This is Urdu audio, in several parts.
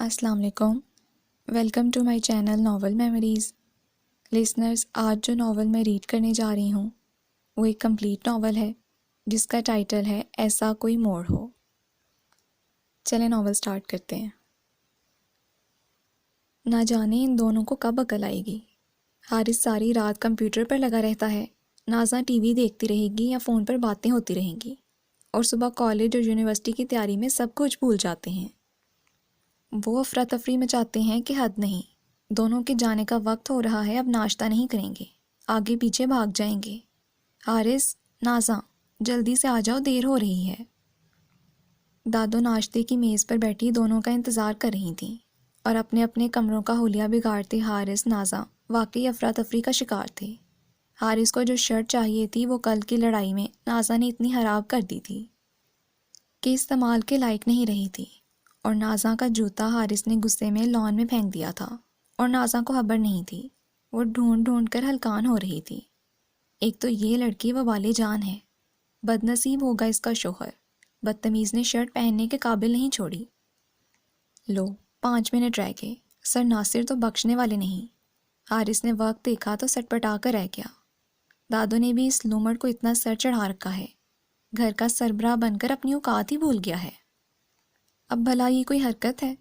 السلام علیکم، welcome to my channel novel memories. Listeners, آج جو ناول میں ریڈ کرنے جا رہی ہوں وہ ایک کمپلیٹ ناول ہے جس کا ٹائٹل ہے ایسا کوئی موڑ ہو۔ چلیں ناول سٹارٹ کرتے ہیں۔ نہ جانے ان دونوں کو کب عقل آئے گی۔ حارث ساری رات کمپیوٹر پر لگا رہتا ہے، نازاں ٹی وی دیکھتی رہے گی یا فون پر باتیں ہوتی رہیں گی، اور صبح کالج اور یونیورسٹی کی تیاری میں سب کچھ بھول جاتے ہیں۔ وہ افراتفری مچاتے ہیں کہ حد نہیں۔ دونوں کے جانے کا وقت ہو رہا ہے، اب ناشتہ نہیں کریں گے، آگے پیچھے بھاگ جائیں گے۔ حارث، نازاں جلدی سے آ جاؤ، دیر ہو رہی ہے۔ دادو ناشتے کی میز پر بیٹھی دونوں کا انتظار کر رہی تھیں، اور اپنے اپنے کمروں کا حلیہ بگاڑتے حارث نازاں واقعی افراتفری کا شکار تھے۔ حارث کو جو شرٹ چاہیے تھی وہ کل کی لڑائی میں نازاں نے اتنی خراب کر دی تھی کہ استعمال کے لائق نہیں رہی تھی، اور نازاں کا جوتا حارث نے غصے میں لان میں پھینک دیا تھا، اور نازاں کو خبر نہیں تھی۔ وہ ڈھونڈ ڈھونڈ کر ہلکان ہو رہی تھی۔ ایک تو یہ لڑکی وبال جان ہے، بد نصیب ہوگا اس کا شوہر، بدتمیز نے شرٹ پہننے کے قابل نہیں چھوڑی۔ لو 5 منٹ رہ گئے، سر ناصر تو بخشنے والے نہیں۔ حارث نے وقت دیکھا تو سٹ پٹا کر رہ گیا۔ دادو نے بھی اس لومڑ کو اتنا سر چڑھا رکھا ہے، گھر کا سربراہ بن کر اپنی اوقات ہی بھول گیا ہے۔ اب بھلا یہ کوئی حرکت ہے؟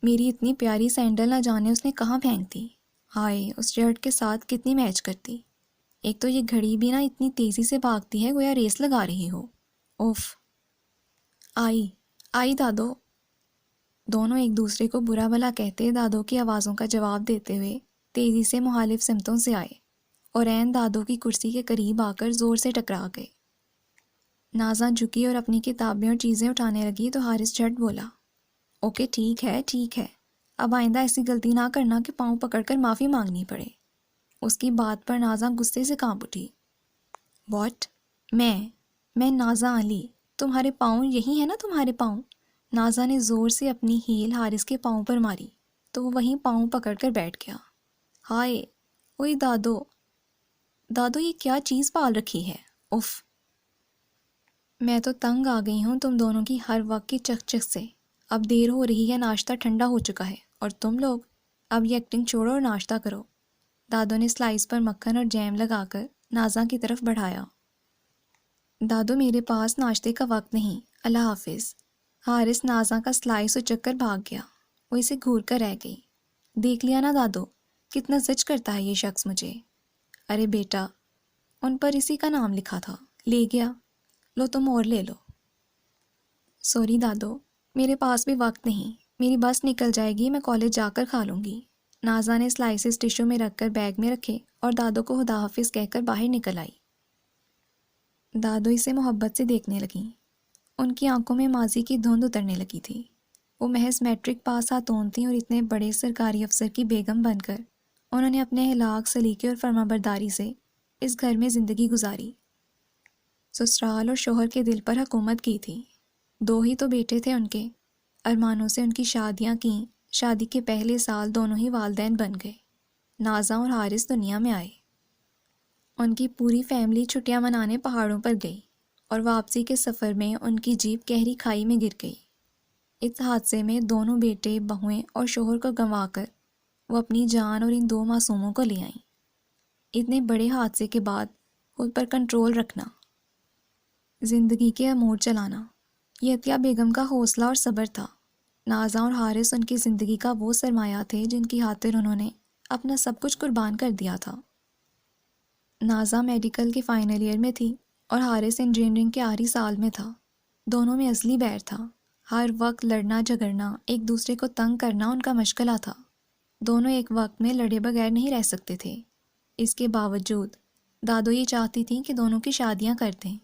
میری اتنی پیاری سینڈل نہ جانے اس نے کہاں پھینک دی۔ ہائے، اس شرٹ کے ساتھ کتنی میچ کرتی۔ ایک تو یہ گھڑی بھی نہ اتنی تیزی سے بھاگتی ہے گویا ریس لگا رہی ہو۔ اوف، آئی دادو۔ دونوں ایک دوسرے کو برا بھلا کہتے دادو کی آوازوں کا جواب دیتے ہوئے تیزی سے مخالف سمتوں سے آئے، اور عین دادو کی کرسی کے قریب آ کر زور سے ٹکرا گئے۔ نازاں جھکی اور اپنی کتابیں اور چیزیں اٹھانے لگی تو حارث جھٹ بولا، اوکے ٹھیک ہے، اب آئندہ ایسی غلطی نہ کرنا کہ پاؤں پکڑ کر معافی مانگنی پڑے۔ اس کی بات پر نازاں غصے سے کانپ اٹھی۔ واٹ؟ میں نازاں علی، تمہارے پاؤں یہی ہے نا تمہارے پاؤں؟ نازاں نے زور سے اپنی ہیل حارث کے پاؤں پر ماری تو وہ وہیں پاؤں پکڑ کر بیٹھ گیا۔ ہائے، اوئی دادو یہ کیا چیز پال رکھی ہے؟ اف، میں تو تنگ آ گئی ہوں تم دونوں کی ہر وقت کی چک چک سے۔ اب دیر ہو رہی ہے، ناشتہ ٹھنڈا ہو چکا ہے، اور تم لوگ اب یہ ایکٹنگ چھوڑو اور ناشتہ کرو۔ دادو نے سلائس پر مکھن اور جیم لگا کر نازاں کی طرف بڑھایا۔ دادو میرے پاس ناشتے کا وقت نہیں، اللہ حافظ۔ حارث نازاں کا سلائس اچک کر بھاگ گیا۔ وہ اسے گھور کر رہ گئی۔ دیکھ لیا نا دادو، کتنا زج کرتا ہے یہ شخص مجھے۔ ارے بیٹا، ان پر اسی کا نام لکھا تھا، لے گیا، لو تم اور لے لو۔ سوری دادو، میرے پاس بھی وقت نہیں، میری بس نکل جائے گی، میں کالج جا کر کھا لوں گی۔ نازاں نے سلائسز ٹشو میں رکھ کر بیگ میں رکھے اور دادو کو خدا حافظ کہہ کر باہر نکل آئی۔ دادو اسے محبت سے دیکھنے لگیں۔ ان کی آنکھوں میں ماضی کی دھند اترنے لگی تھی۔ وہ محض میٹرک پاس خاتون تھیں، اور اتنے بڑے سرکاری افسر کی بیگم بن کر انہوں نے اپنے اخلاق، سلیقے اور فرمانبرداری سے اس گھر میں زندگی گزاری۔ سسرال اور شوہر کے دل پر حکومت کی تھی۔ 2 ہی تو بیٹے تھے ان کے۔ ارمانوں سے ان کی شادیاں کیں، شادی کے پہلے سال دونوں ہی والدین بن گئے۔ نازاں اور حارث دنیا میں آئے۔ ان کی پوری فیملی چھٹیاں منانے پہاڑوں پر گئی، اور واپسی کے سفر میں ان کی جیپ گہری کھائی میں گر گئی۔ اس حادثے میں دونوں بیٹے، بہویں اور شوہر کو گنوا کر وہ اپنی جان اور ان 2 معصوموں کو لے آئیں۔ اتنے بڑے حادثے کے بعد خود پر کنٹرول رکھنا، زندگی کے امور چلانا، یہ عطیہ بیگم کا حوصلہ اور صبر تھا۔ نازاں اور حارث ان کی زندگی کا وہ سرمایہ تھے جن کی خاطر انہوں نے اپنا سب کچھ قربان کر دیا تھا۔ نازاں میڈیکل کے فائنل ایئر میں تھی اور حارث انجینئرنگ کے آخری سال میں تھا۔ دونوں میں ازلی بیر تھا، ہر وقت لڑنا جھگڑنا، ایک دوسرے کو تنگ کرنا ان کا مشغلہ تھا۔ دونوں ایک وقت میں لڑے بغیر نہیں رہ سکتے تھے۔ اس کے باوجود دادو یہ چاہتی تھیں کہ دونوں کی شادیاں کر دیں۔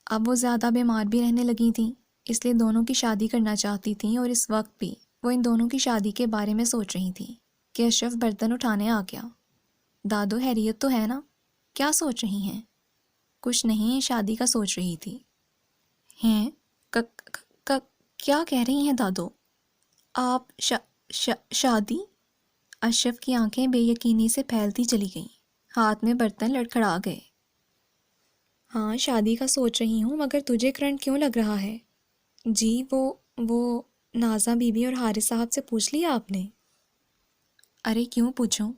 اب وہ زیادہ بیمار بھی رہنے لگی تھیں، اس لیے دونوں کی شادی کرنا چاہتی تھیں، اور اس وقت بھی وہ ان دونوں کی شادی کے بارے میں سوچ رہی تھیں کہ اشرف برتن اٹھانے آ گیا۔ دادو، خیریت تو ہے نا؟ کیا سوچ رہی ہیں؟ کچھ نہیں، شادی کا سوچ رہی تھی۔ ہیں؟ کیا کہہ رہی ہیں دادو؟ آپ شادی؟ اشرف کی آنکھیں بے یقینی سے پھیلتی چلی گئیں، ہاتھ میں برتن لڑکھڑا گئے۔ ہاں، شادی کا سوچ رہی ہوں، مگر تجھے کرنٹ کیوں لگ رہا ہے؟ جی وہ نازا بی بی اور حارث صاحب سے پوچھ لیا آپ نے؟ ارے کیوں پوچھوں،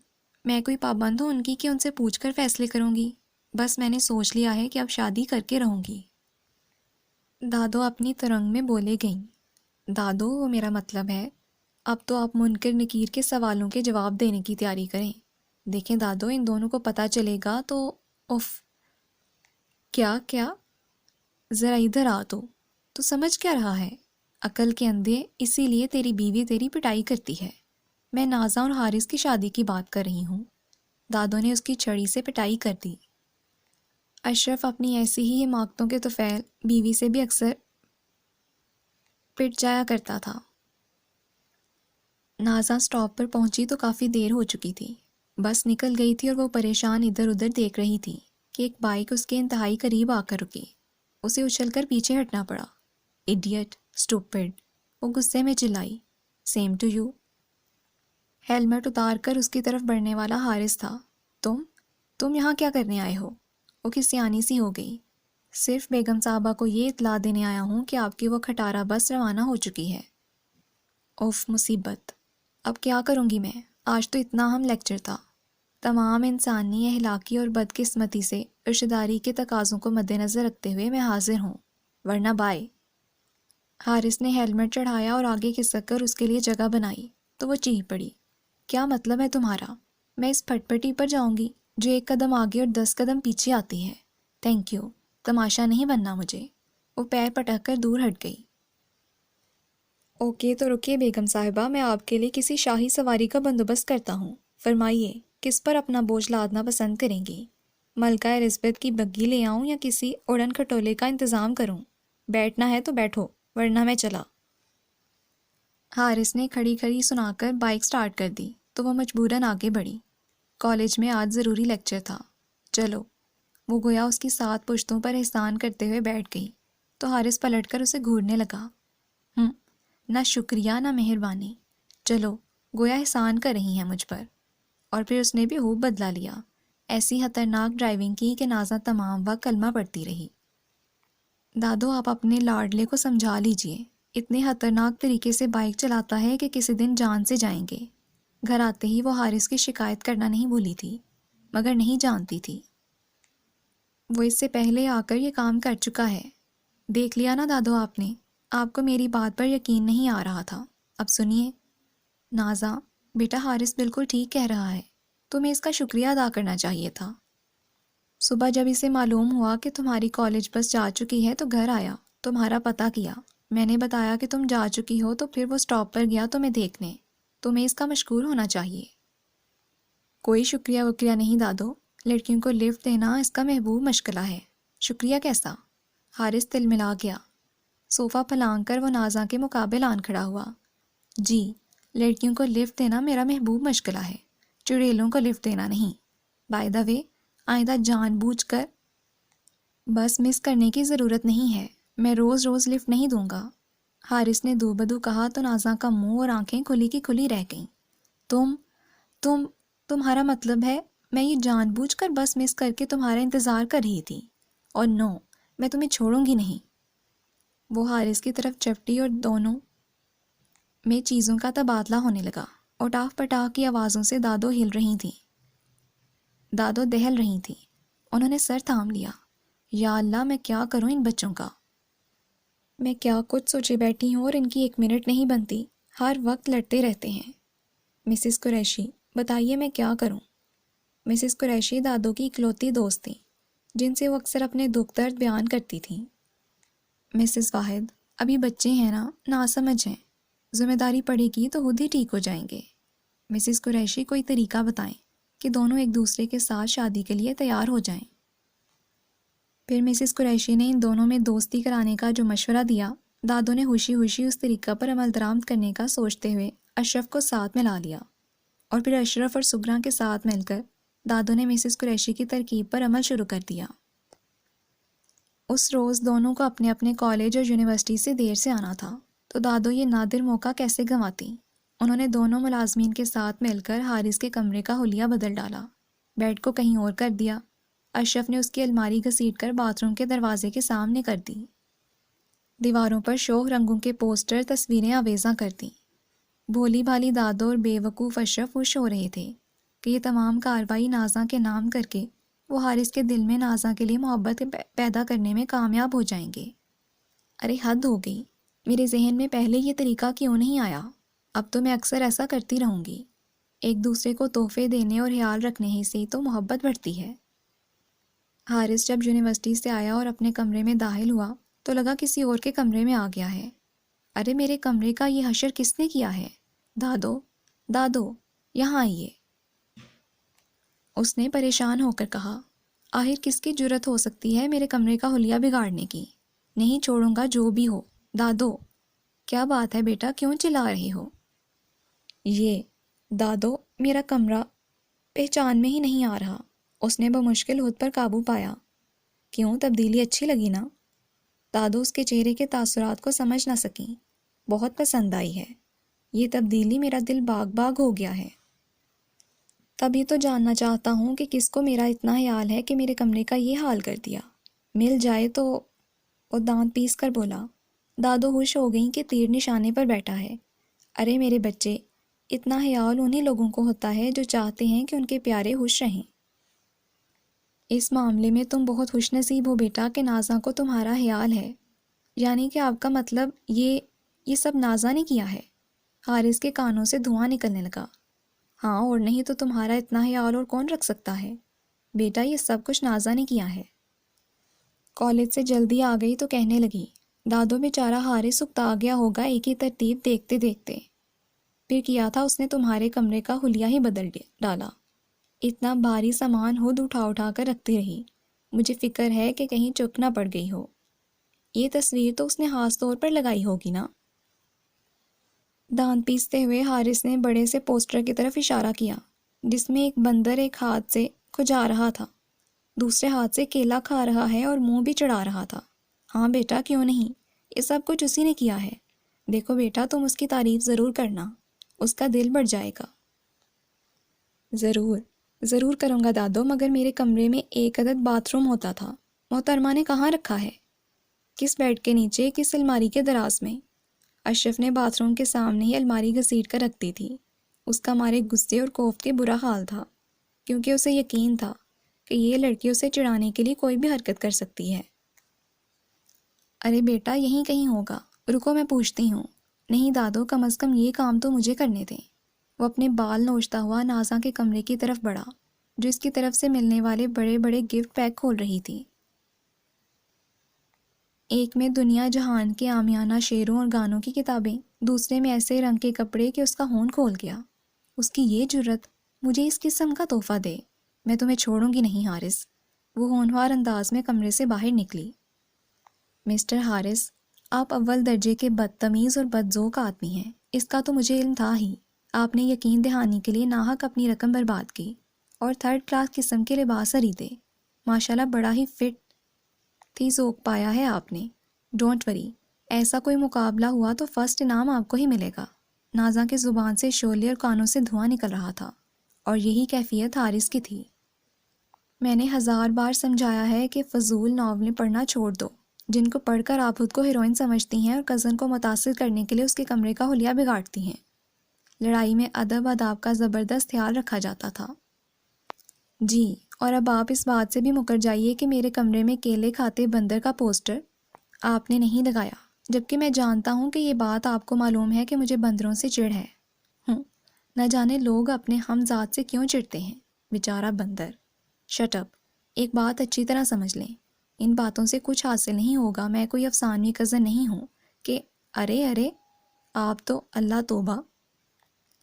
میں کوئی پابند ہوں ان کی کہ ان سے پوچھ کر فیصلے کروں گی؟ بس میں نے سوچ لیا ہے کہ اب شادی کر کے رہوں گی۔ دادو اپنی ترنگ میں بولے گئیں۔ دادو وہ میرا مطلب ہے، اب تو آپ منکر نکیر کے سوالوں کے جواب دینے کی تیاری کریں۔ دیکھیں دادو، ان دونوں کو پتہ چلے گا تو اف۔ کیا ذرا ادھر آ، تو سمجھ کیا رہا ہے؟ عقل کے اندھے، اسی لیے تیری بیوی تیری پٹائی کرتی ہے۔ میں نازا اور حارث کی شادی کی بات کر رہی ہوں۔ دادو نے اس کی چھڑی سے پٹائی کر دی۔ اشرف اپنی ایسی ہی حماقتوں کے طفیل بیوی سے بھی اکثر پٹ جایا کرتا تھا۔ نازا سٹاپ پر پہنچی تو کافی دیر ہو چکی تھی۔ بس نکل گئی تھی اور وہ پریشان ادھر ادھر دیکھ رہی تھی کہ ایک بائک اس کے انتہائی قریب آ کر رکی۔ اسے اچھل کر پیچھے ہٹنا پڑا۔ ایڈیٹ، اسٹوپڈ، وہ غصے میں چلائی۔ Same to you. ہیلمٹ اتار کر اس کی طرف بڑھنے والا حارث تھا۔ تم یہاں کیا کرنے آئے ہو؟ وہ کس سیانی سی ہو گئی۔ صرف بیگم صاحبہ کو یہ اطلاع دینے آیا ہوں کہ آپ کی وہ کھٹارا بس روانہ ہو چکی ہے۔ اوف مصیبت، اب کیا کروں گی میں؟ آج تو اتنا اہم لیکچر تھا۔ تمام انسانی اخلاقی اور بدقسمتی سے رشتہ کے تقاضوں کو مد نظر رکھتے ہوئے میں حاضر ہوں، ورنہ بائے۔ حارث نے ہیلمٹ چڑھایا اور آگے کھسک کر اس کے لیے جگہ بنائی تو وہ چیخ پڑی۔ کیا مطلب ہے تمہارا؟ میں اس پھٹ پٹی پر جاؤں گی جو 1 قدم آگے اور 10 قدم پیچھے آتی ہے؟ تھینک یو، تماشا نہیں بننا مجھے۔ وہ پیر پٹک کر دور ہٹ گئی۔ اوکے تو رکیے بیگم صاحبہ، میں آپ کے لیے کسی شاہی سواری کا بندوبست کرتا ہوں۔ فرمائیے کس پر اپنا بوجھ لادنا پسند کریں گی؟ ملکہ الزبتھ کی بگی لے آؤں یا کسی اڑن کھٹولے کا انتظام کروں؟ بیٹھنا ہے تو بیٹھو، ورنہ میں چلا۔ حارث نے کھڑی کھڑی سنا کر بائک سٹارٹ کر دی تو وہ مجبوراً آگے بڑھی۔ کالج میں آج ضروری لیکچر تھا، چلو۔ وہ گویا اس کی 7 پشتوں پر احسان کرتے ہوئے بیٹھ گئی تو حارث پلٹ کر اسے گھورنے لگا۔ نہ شکریہ نہ مہربانی، چلو، گویا احسان کر رہی ہیں مجھ پر۔ اور پھر اس نے بھی خوب بدلا لیا، ایسی خطرناک ڈرائیونگ کی کہ نازا تمام وقت کلمہ پڑھتی رہی۔ دادو آپ اپنے لاڈلے کو سمجھا لیجئے، اتنے خطرناک طریقے سے بائک چلاتا ہے کہ کسی دن جان سے جائیں گے۔ گھر آتے ہی وہ حارث کی شکایت کرنا نہیں بھولی تھی، مگر نہیں جانتی تھی وہ اس سے پہلے آ کر یہ کام کر چکا ہے۔ دیکھ لیا نا دادو آپ نے، آپ کو میری بات پر یقین نہیں آ رہا تھا، اب سنیے۔ نازا بیٹا، حارث بالکل ٹھیک کہہ رہا ہے، تمہیں اس کا شکریہ ادا کرنا چاہیے تھا۔ صبح جب اسے معلوم ہوا کہ تمہاری کالج بس جا چکی ہے تو گھر آیا، تمہارا پتہ کیا۔ میں نے بتایا کہ تم جا چکی ہو تو پھر وہ سٹاپ پر گیا تمہیں دیکھنے۔ تمہیں اس کا مشکور ہونا چاہیے۔ کوئی شکریہ وکریہ نہیں دادو، لڑکیوں کو لفٹ دینا اس کا محبوب مشغلہ ہے، شکریہ کیسا؟ حارث تلملا گیا۔ صوفہ پھلانگ کر وہ نازا کے مقابل آن کھڑا ہوا۔ جی، لڑکیوں کو لفٹ دینا میرا محبوب مشغلہ ہے، چڑیلوں کو لفٹ دینا نہیں۔ بائی دا وے، آئندہ جان بوجھ کر بس مس کرنے کی ضرورت نہیں ہے، میں روز روز لفٹ نہیں دوں گا۔ حارث نے دو بدو کہا تو نازا کا منہ اور آنکھیں کھلی کی کھلی رہ گئیں۔ تمہارا مطلب ہے میں یہ جان بوجھ کر بس مس کر کے تمہارا انتظار کر رہی تھی؟ اور نو، میں تمہیں چھوڑوں گی نہیں۔ وہ حارث کی طرف چپٹی اور دونوں میں چیزوں کا تبادلہ ہونے لگا۔ اٹاف پٹاخ کی آوازوں سے دادو ہل رہی تھیں، دادو دہل رہی تھیں۔ انہوں نے سر تھام لیا۔ یا اللہ، میں کیا کروں ان بچوں کا؟ میں کیا کچھ سوچے بیٹھی ہوں اور ان کی 1 منٹ نہیں بنتی، ہر وقت لڑتے رہتے ہیں۔ مسز قریشی، بتائیے میں کیا کروں؟ مسز قریشی دادو کی اکلوتی دوست تھیں جن سے وہ اکثر اپنے دکھ درد بیان کرتی تھیں۔ مسز واحد، ابھی بچے ہیں نا سمجھ ہیں، ذمہ داری پڑے گی تو خود ہی ٹھیک ہو جائیں گے۔ مسز قریشی، کوئی طریقہ بتائیں کہ دونوں ایک دوسرے کے ساتھ شادی کے لیے تیار ہو جائیں۔ پھر مسز قریشی نے ان دونوں میں دوستی کرانے کا جو مشورہ دیا، دادو نے خوشی خوشی اس طریقہ پر عمل درآمد کرنے کا سوچتے ہوئے اشرف کو ساتھ ملا لیا، اور پھر اشرف اور سگرا کے ساتھ مل کر دادو نے مسز قریشی کی ترکیب پر عمل شروع کر دیا۔ اس روز دونوں کو اپنے اپنے کالج اور یونیورسٹی سے دیر سے آنا تھا، تو دادو یہ نادر موقع کیسے گنواتی؟ انہوں نے دونوں ملازمین کے ساتھ مل کر حارث کے کمرے کا حلیہ بدل ڈالا، بیڈ کو کہیں اور کر دیا۔ اشرف نے اس کی الماری گھسیٹ کر باتھ روم کے دروازے کے سامنے کر دی۔ دیواروں پر شوق رنگوں کے پوسٹر تصویریں آویزاں کرتیں۔ بھولی بھالی دادو اور بے وقوف اشرف خوش ہو رہے تھے کہ یہ تمام کارروائی نازاں کے نام کر کے وہ حارث کے دل میں نازاں کے لیے محبت پیدا کرنے میں کامیاب ہو جائیں گے۔ ارے حد ہو گئی، میرے ذہن میں پہلے یہ طریقہ کیوں نہیں آیا؟ اب تو میں اکثر ایسا کرتی رہوں گی۔ ایک دوسرے کو تحفے دینے اور خیال رکھنے ہی سے تو محبت بڑھتی ہے۔ حارث جب یونیورسٹی سے آیا اور اپنے کمرے میں داخل ہوا تو لگا کسی اور کے کمرے میں آ گیا ہے۔ ارے میرے کمرے کا یہ حشر کس نے کیا ہے؟ دادو، دادو، یہاں آئیے، اس نے پریشان ہو کر کہا۔ آخر کس کی جرت ہو سکتی ہے میرے کمرے کا حلیہ بگاڑنے کی؟ نہیں چھوڑوں گا جو بھی ہو۔ دادو، کیا بات ہے بیٹا، کیوں چلا رہے ہو؟ یہ دادو، میرا کمرہ پہچان میں ہی نہیں آ رہا۔ اس نے بمشکل خود پر قابو پایا۔ کیوں، تبدیلی اچھی لگی نا؟ دادو اس کے چہرے کے تاثرات کو سمجھ نہ سکیں۔ بہت پسند آئی ہے یہ تبدیلی، میرا دل باغ باغ ہو گیا ہے۔ تبھی تو جاننا چاہتا ہوں کہ کس کو میرا اتنا خیال ہے کہ میرے کمرے کا یہ حال کر دیا۔ مل جائے تو۔ وہ دانت پیس کر بولا۔ دادو خوش ہو گئیں کہ تیر نشانے پر بیٹھا ہے۔ ارے میرے بچے، اتنا خیال انہی لوگوں کو ہوتا ہے جو چاہتے ہیں کہ ان کے پیارے خوش رہیں۔ اس معاملے میں تم بہت خوش نصیب ہو بیٹا کہ نازاں کو تمہارا خیال ہے۔ یعنی کہ آپ کا مطلب یہ سب نازاں نے کیا ہے؟ حارث کے کانوں سے دھواں نکلنے لگا۔ ہاں اور نہیں تو تمہارا اتنا خیال اور کون رکھ سکتا ہے؟ بیٹا یہ سب کچھ نازاں نے کیا ہے۔ کالج سے جلدی آ گئی تو کہنے لگی، دادو بیچارہ حارث اکتا گیا ہوگا ایک ہی ترتیب دیکھتے دیکھتے۔ پھر کیا تھا اس نے تمہارے کمرے کا حلیہ ہی بدل ڈالا۔ اتنا بھاری سامان خود اٹھا کر رکھتی رہی۔ مجھے فکر ہے کہ کہیں چک نہ پڑ گئی ہو۔ یہ تصویر تو اس نے خاص طور پر لگائی ہوگی نا؟ دانت پیستے ہوئے حارث نے بڑے سے پوسٹر کی طرف اشارہ کیا جس میں ایک بندر ایک ہاتھ سے کھجا رہا تھا، دوسرے ہاتھ سے کیلا کھا رہا ہے اور منہ بھی چڑھا رہا تھا۔ ہاں بیٹا، کیوں نہیں، یہ سب کچھ اسی نے کیا ہے۔ دیکھو بیٹا، تم اس کی تعریف ضرور کرنا، اس کا دل بڑھ جائے گا۔ ضرور کروں گا دادو، مگر میرے کمرے میں ایک عدد باتھ روم ہوتا تھا، محترمہ نے کہاں رکھا ہے؟ کس بیڈ کے نیچے، کس الماری کے دراز میں؟ اشرف نے باتھ روم کے سامنے ہی الماری گھسیٹ کر رکھ دی تھی۔ اس کا مارے غصے اور خوف کے برا حال تھا، کیونکہ اسے یقین تھا کہ یہ لڑکی اسے چڑھانے کے لیے کوئی بھی حرکت کر سکتی ہے۔ ارے بیٹا، یہیں کہیں ہوگا، رکو میں پوچھتی ہوں۔ نہیں دادو، کم از کم یہ کام تو مجھے کرنے دیں۔ وہ اپنے بال نوچتا ہوا نازاں کے کمرے کی طرف بڑھا، جو اس کی طرف سے ملنے والے بڑے بڑے گفٹ پیک کھول رہی تھی۔ ایک میں دنیا جہان کے عامیانہ شعروں اور گانوں کی کتابیں، دوسرے میں ایسے رنگ کے کپڑے کہ اس کا ہون کھول گیا۔ اس کی یہ جرت، مجھے اس قسم کا تحفہ دے، میں تمہیں چھوڑوں گی نہیں حارث۔ وہ ہونہار انداز میں کمرے سے باہر نکلی۔ مسٹر حارث، آپ اول درجے کے بدتمیز اور بدذوق آدمی ہیں، اس کا تو مجھے علم تھا ہی۔ آپ نے یقین دہانی کے لیے ناحق اپنی رقم برباد کی اور تھرڈ کلاس قسم کے لباس خریدے۔ ماشاءاللہ بڑا ہی فٹ تھی ذوق پایا ہے آپ نے۔ ڈونٹ وری، ایسا کوئی مقابلہ ہوا تو فرسٹ انعام آپ کو ہی ملے گا۔ نازاں کے زبان سے شعلے اور کانوں سے دھواں نکل رہا تھا، اور یہی کیفیت حارث کی تھی۔ میں نے 1000 بار سمجھایا ہے کہ فضول ناولیں پڑھنا چھوڑ دو، جن کو پڑھ کر آپ خود کو ہیروئن سمجھتی ہیں اور کزن کو متاثر کرنے کے لیے اس کے کمرے کا حلیہ بگاڑتی ہیں۔ لڑائی میں ادب آداب کا زبردست خیال رکھا جاتا تھا۔ جی، اور اب آپ اس بات سے بھی مکر جائیے کہ میرے کمرے میں کیلے کھاتے بندر کا پوسٹر آپ نے نہیں لگایا، جبکہ میں جانتا ہوں کہ یہ بات آپ کو معلوم ہے کہ مجھے بندروں سے چڑ ہے۔ نہ جانے لوگ اپنے ہم ذات سے کیوں چڑھتے ہیں، بیچارہ بندر۔ شٹ اپ، ایک بات اچھی طرح سمجھ لیں، ان باتوں سے کچھ حاصل نہیں ہوگا۔ میں کوئی افسانوی کزن نہیں ہوں کہ ارے آپ تو، اللہ توبہ۔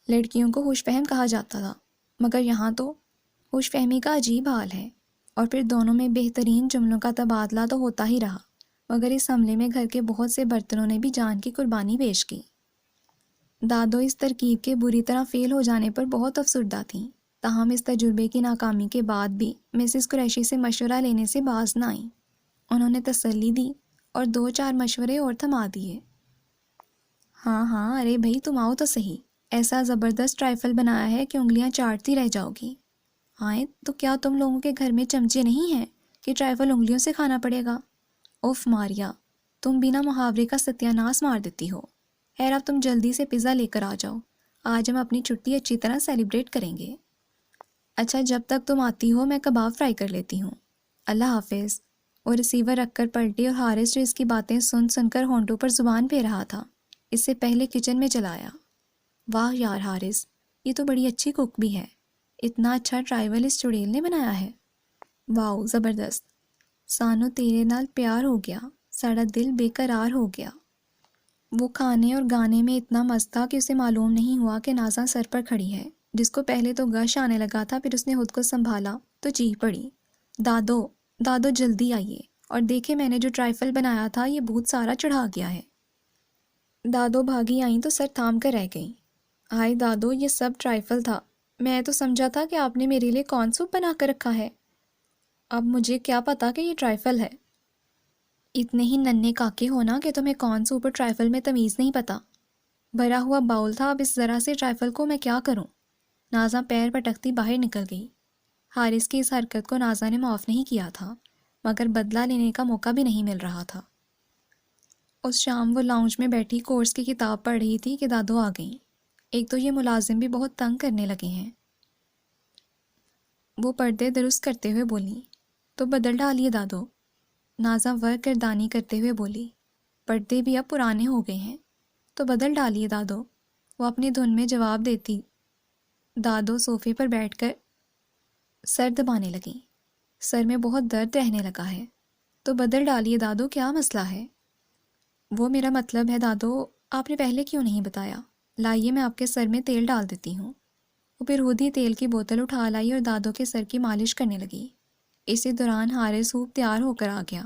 لڑکیوں کو خوش فہم کہا جاتا تھا، مگر یہاں تو خوش فہمی کا عجیب حال ہے۔ اور پھر دونوں میں بہترین جملوں کا تبادلہ تو ہوتا ہی رہا، مگر اس حملے میں گھر کے بہت سے برتنوں نے بھی جان کی قربانی پیش کی۔ دادو اس ترکیب کے بری طرح فیل ہو جانے پر بہت افسردہ تھیں، تاہم اس تجربے کی ناکامی کے بعد بھی مسز قریشی سے مشورہ لینے سے باز نہ آئیں۔ انہوں نے تسلی دی اور 2-4 مشورے اور تھما دیے۔ ہاں، ارے بھائی تم آؤ تو صحیح، ایسا زبردست ٹرائفل بنایا ہے کہ انگلیاں چاٹتی رہ جاؤ گی۔ ہائے، تو کیا تم لوگوں کے گھر میں چمچے نہیں ہیں کہ ٹرائفل انگلیوں سے کھانا پڑے گا؟ اوف ماریا، تم بنا محاورے کا ستیہ ناش مار دیتی ہو۔ خیر اب تم جلدی سے پیزا لے کر آ جاؤ، آج ہم اپنی چھٹی اچھی طرح سیلیبریٹ کریں گے۔ اچھا جب تک تم آتی ہو میں کباب فرائی کر لیتی ہوں، اللہ حافظ۔ وہ ریسیور رکھ کر پلٹی اور حارث جو اس کی باتیں سن سن کر ہونٹوں پر زبان پہ رہا تھا اس سے پہلے کچن میں چلا آیا۔ واہ یار حارث، یہ تو بڑی اچھی کوک بھی ہے، اتنا اچھا ٹرائیول اس چڑیل نے بنایا ہے۔ واو زبردست، سانو تیرے نال پیار ہو گیا، ساڑا دل بے قرار ہو گیا۔ وہ کھانے اور گانے میں اتنا مست تھا کہ اسے معلوم نہیں ہوا کہ نازا سر پر کھڑی ہے، جس کو پہلے تو غش آنے لگا تھا، پھر اس نے خود کو سنبھالا تو چیخ پڑی، دادو دادو جلدی آئیے اور دیکھے میں نے جو ٹرائفل بنایا تھا یہ بہت سارا چڑھا گیا ہے۔ دادو بھاگی آئیں تو سر تھام کر رہ گئیں۔ ہائے دادو یہ سب ٹرائفل تھا، میں تو سمجھا تھا کہ آپ نے میرے لیے کارن سوپ بنا کر رکھا ہے، اب مجھے کیا پتا کہ یہ ٹرائفل ہے۔ اتنے ہی ننھے کاکے ہونا کہ تمہیں کارن سوپ اور ٹرائفل میں تمیز نہیں پتا، بھرا ہوا باؤل تھا، اب اس ذرا سے ٹرائفل کو میں کیا کروں۔ نازا پیر پٹکتی باہر نکل گئی۔ حارث کی اس حرکت کو نازا نے معاف نہیں کیا تھا، مگر بدلہ لینے کا موقع بھی نہیں مل رہا تھا۔ اس شام وہ لاؤنج میں بیٹھی کورس کی کتاب پڑھ رہی تھی کہ دادو آ گئیں۔ ایک تو یہ ملازم بھی بہت تنگ کرنے لگے ہیں۔ وہ پردے درست کرتے ہوئے بولی، تو بدل ڈالیے دادو۔ نازا ورک گردانی کرتے ہوئے بولی، پردے بھی اب پرانے ہو گئے ہیں تو بدل ڈالیے دادو۔ وہ اپنی دھن میں جواب دیتی۔ دادو صوفے پر بیٹھ کر سر دبانے لگیں۔ سر میں بہت درد رہنے لگا ہے، تو بدل ڈالیے دادو، کیا مسئلہ ہے؟ وہ میرا مطلب ہے دادو، آپ نے پہلے کیوں نہیں بتایا؟ لائیے میں آپ کے سر میں تیل ڈال دیتی ہوں۔ وہ پھر خود ہی تیل کی بوتل اٹھا لائی اور دادو کے سر کی مالش کرنے لگی۔ اسی دوران حارث خوب تیار ہو کر آ گیا۔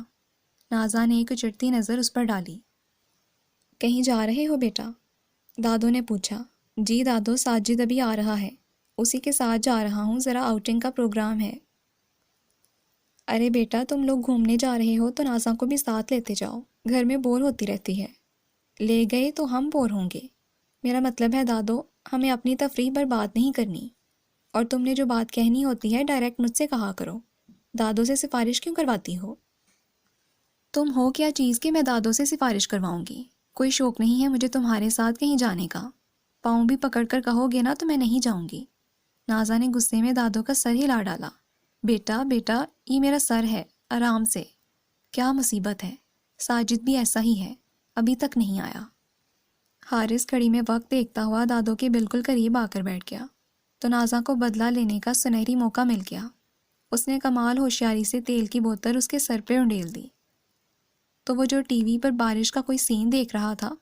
نازا نے ایک اچڑتی نظر اس پر ڈالی۔ کہیں جا رہے ہو بیٹا؟ دادو نے پوچھا۔ جی دادو، ساجد ابھی آ رہا ہے، اسی کے ساتھ جا رہا ہوں، ذرا آؤٹنگ کا پروگرام ہے۔ ارے بیٹا تم لوگ گھومنے جا رہے ہو تو نازا کو بھی ساتھ لیتے جاؤ، گھر میں بور ہوتی رہتی ہے۔ لے گئے تو ہم بور ہوں گے۔ میرا مطلب ہے دادو، ہمیں اپنی تفریح پر بات نہیں کرنی، اور تم نے جو بات کہنی ہوتی ہے ڈائریکٹ مجھ سے کہا کرو، دادو سے سفارش کیوں کرواتی ہو؟ تم ہو کیا چیز کہ میں دادو سے سفارش کرواؤں گی؟ کوئی شوق نہیں ہے مجھے تمہارے ساتھ کہیں جانے کا، پاؤں بھی پکڑ کر کہو گے نا تو میں نہیں جاؤں گی۔ نازا نے غصے میں دادو کا سر ہلا ڈالا۔ بیٹا بیٹا، یہ میرا سر ہے، آرام سے۔ کیا مصیبت ہے، ساجد بھی ایسا ہی ہے، ابھی تک نہیں آیا۔ حارث گھڑی میں وقت دیکھتا ہوا دادو کے بالکل قریب آ کر بیٹھ گیا، تو نازا کو بدلہ لینے کا سنہری موقع مل گیا۔ اس نے کمال ہوشیاری سے تیل کی بوتل اس کے سر پہ انڈیل دی، تو وہ جو ٹی وی پر بارش کا کوئی سین دیکھ رہا تھا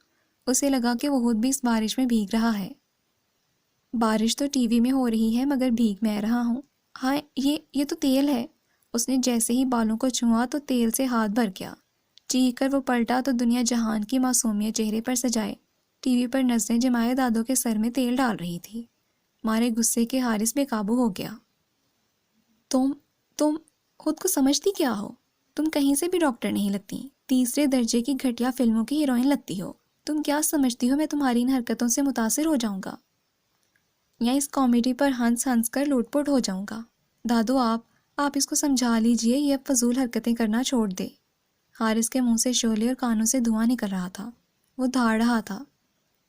اسے لگا کہ وہ خود بھی اس بارش میں بھیگ رہا ہے۔ بارش تو ٹی وی میں ہو رہی ہے مگر بھیگ میں رہا ہوں۔ ہاں یہ تو تیل ہے۔ اس نے جیسے ہی بالوں کو چھوا تو تیل سے ہاتھ بھر گیا۔ چیخ کر وہ پلٹا تو دنیا جہان کی معصومیت چہرے پر سجائے ٹی وی پر نظریں جمائے دادو کے سر میں تیل ڈال رہی تھی۔ مارے غصے کے حارث بے قابو ہو گیا۔ تم خود کو سمجھتی کیا ہو؟ تم کہیں سے بھی ڈاکٹر نہیں لگتی، تیسرے درجے کی گھٹیا فلموں کی ہیروئن لگتی ہو۔ تم کیا سمجھتی ہو میں تمہاری ان حرکتوں سے متاثر ہو جاؤں گا یا اس کامیڈی پر ہنس ہنس کر لوٹ پوٹ ہو جاؤں گا؟ دادو آپ اس کو سمجھا لیجئے، یہ اب فضول حرکتیں کرنا چھوڑ دے۔ حارث کے منہ سے شعلے اور کانوں سے دھواں نکل رہا تھا، وہ دھاڑ رہا تھا۔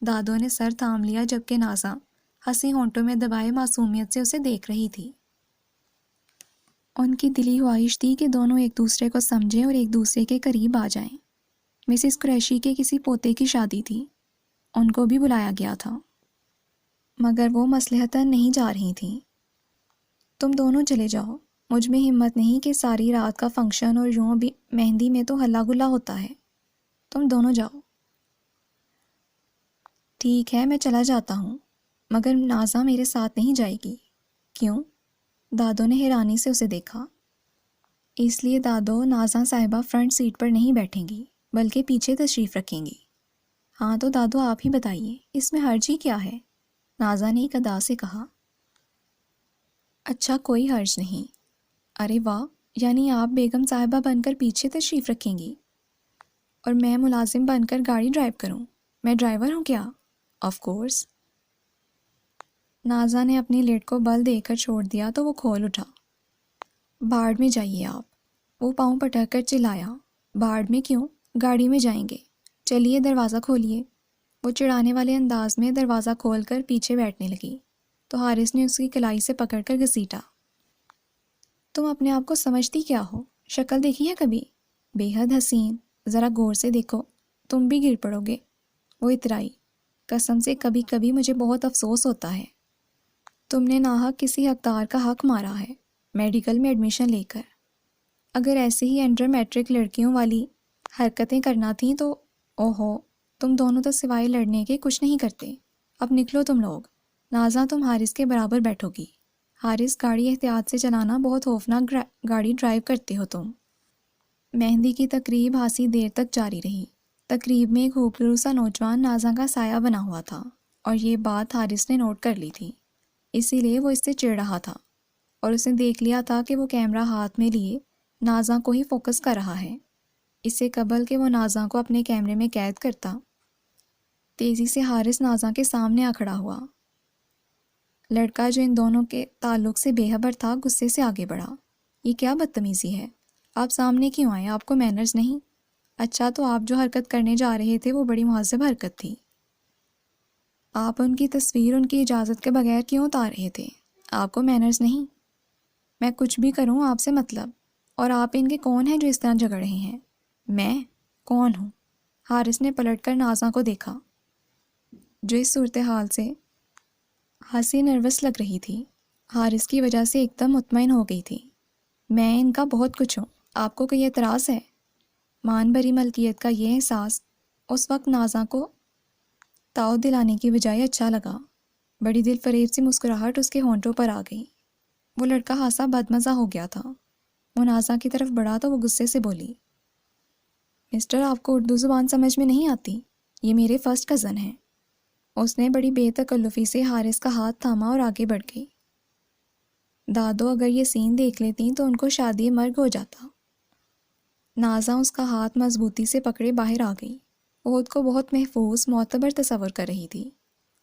دادو نے سر تھام لیا جبکہ نازا ہنسی ہونٹوں میں دبائے معصومیت سے اسے دیکھ رہی تھی۔ ان کی دلی خواہش تھی کہ دونوں ایک دوسرے کو سمجھیں اور ایک دوسرے کے قریب آ جائیں۔ مسز قریشی کے کسی پوتے کی شادی تھی، ان کو بھی بلایا گیا تھا، مگر وہ مصلحتاً نہیں جا رہی تھیں۔ تم دونوں چلے جاؤ، مجھ میں ہمت نہیں کہ ساری رات کا فنکشن اور یوں بھی مہندی میں تو ہلا گلا ہوتا ہے، تم دونوں جاؤ۔ ٹھیک ہے میں چلا جاتا ہوں، مگر نازا میرے ساتھ نہیں جائے گی۔ کیوں؟ دادو نے حیرانی سے اسے دیکھا۔ اس لیے دادو، نازا صاحبہ فرنٹ سیٹ پر نہیں بیٹھیں گی بلکہ پیچھے تشریف رکھیں گی۔ ہاں تو دادو آپ ہی بتائیے اس میں حرج ہی کیا ہے؟ نازا نے ایک ادا سے کہا۔ اچھا کوئی حرج نہیں۔ ارے واہ، یعنی آپ بیگم صاحبہ بن کر پیچھے تشریف رکھیں گی اور میں ملازم بن کر گاڑی ڈرائیو کروں؟ میں ڈرائیور ہوں کیا؟ Of course. نازا نے اپنی لٹ کو بل دے کر چھوڑ دیا تو وہ کھول اٹھا۔ بھاڑ میں جائیے آپ، وہ پاؤں پٹک کر چلایا۔ بھاڑ میں کیوں؟ گاڑی میں جائیں گے، چلیے دروازہ کھولیے۔ وہ چڑھانے والے انداز میں دروازہ کھول کر پیچھے بیٹھنے لگی تو حارث نے اس کی کلائی سے پکڑ کر گھسیٹا۔ تم اپنے آپ کو سمجھتی کیا ہو؟ شکل دیکھی ہے کبھی؟ بے حد حسین، ذرا غور سے دیکھو، تم بھی گر پڑو گے۔ وہ اترائی، قسم سے کبھی کبھی مجھے بہت افسوس ہوتا ہے۔ تم نے ناحق کسی حقدار کا حق مارا ہے، میڈیکل میں ایڈمیشن لے کر۔ اگر ایسے ہی انڈر میٹرک لڑکیوں والی حرکتیں کرنا تھیں تو اوہو، تم دونوں تو سوائے لڑنے کے کچھ نہیں کرتے۔ اب نکلو تم لوگ، نازاں تم حارث کے برابر بیٹھو گی۔ حارث، گاڑی احتیاط سے چلانا، بہت خوفناک گاڑی ڈرائیو کرتے ہو تم۔ مہندی کی تقریب خاصی دیر تک جاری رہی۔ تقریب میں ایک خوبصورت سا نوجوان نازاں کا سایہ بنا ہوا تھا اور یہ بات حارث نے نوٹ کر لی تھی، اسی لیے وہ اس سے چڑ رہا تھا اور اس نے دیکھ لیا تھا کہ وہ کیمرہ ہاتھ میں لیے نازاں کو ہی فوکس کر رہا ہے۔ اس سے قبل کہ وہ نازاں کو اپنے کیمرے میں قید کرتا، تیزی سے حارث نازاں کے سامنے آ کھڑا ہوا۔ لڑکا جو ان دونوں کے تعلق سے بے خبر تھا غصے سے آگے بڑھا۔ یہ کیا بدتمیزی ہے؟ آپ سامنے کیوں آئے؟ آپ کو مینرز نہیں؟ اچھا، تو آپ جو حرکت کرنے جا رہے تھے وہ بڑی مہذب حرکت تھی۔ آپ ان کی تصویر ان کی اجازت کے بغیر کیوں اتار رہے تھے؟ آپ کو مینرز نہیں؟ میں کچھ بھی کروں آپ سے مطلب، اور آپ ان کے کون ہیں جو اس طرح جھگڑ رہے ہیں؟ میں کون ہوں؟ حارث نے پلٹ کر نازاں کو دیکھا جو اس صورتحال سے ہنسی نروس لگ رہی تھی۔ حارث کی وجہ سے ایک دم مطمئن ہو گئی تھی۔ میں ان کا بہت کچھ ہوں، آپ کو کوئی اعتراض ہے؟ مان بھری ملکیت کا یہ احساس اس وقت نازاں کو تاؤ دلانے کی بجائے اچھا لگا۔ بڑی دل فریب سی مسکراہٹ اس کے ہونٹوں پر آ گئی۔ وہ لڑکا خاصا بدمزہ ہو گیا تھا۔ وہ نازاں کی طرف بڑھا تو وہ غصے سے بولی، مسٹر، آپ کو اردو زبان سمجھ میں نہیں آتی؟ یہ میرے فرسٹ کزن ہیں۔ اس نے بڑی بے تکلفی سے حارث کا ہاتھ تھاما اور آگے بڑھ گئی۔ دادو اگر یہ سین دیکھ لیتی تو ان کو شادی مرگ ہو جاتا۔ نازاں اس کا ہاتھ مضبوطی سے پکڑے باہر آ گئی۔ وہ خود کو بہت محفوظ، معتبر تصور کر رہی تھی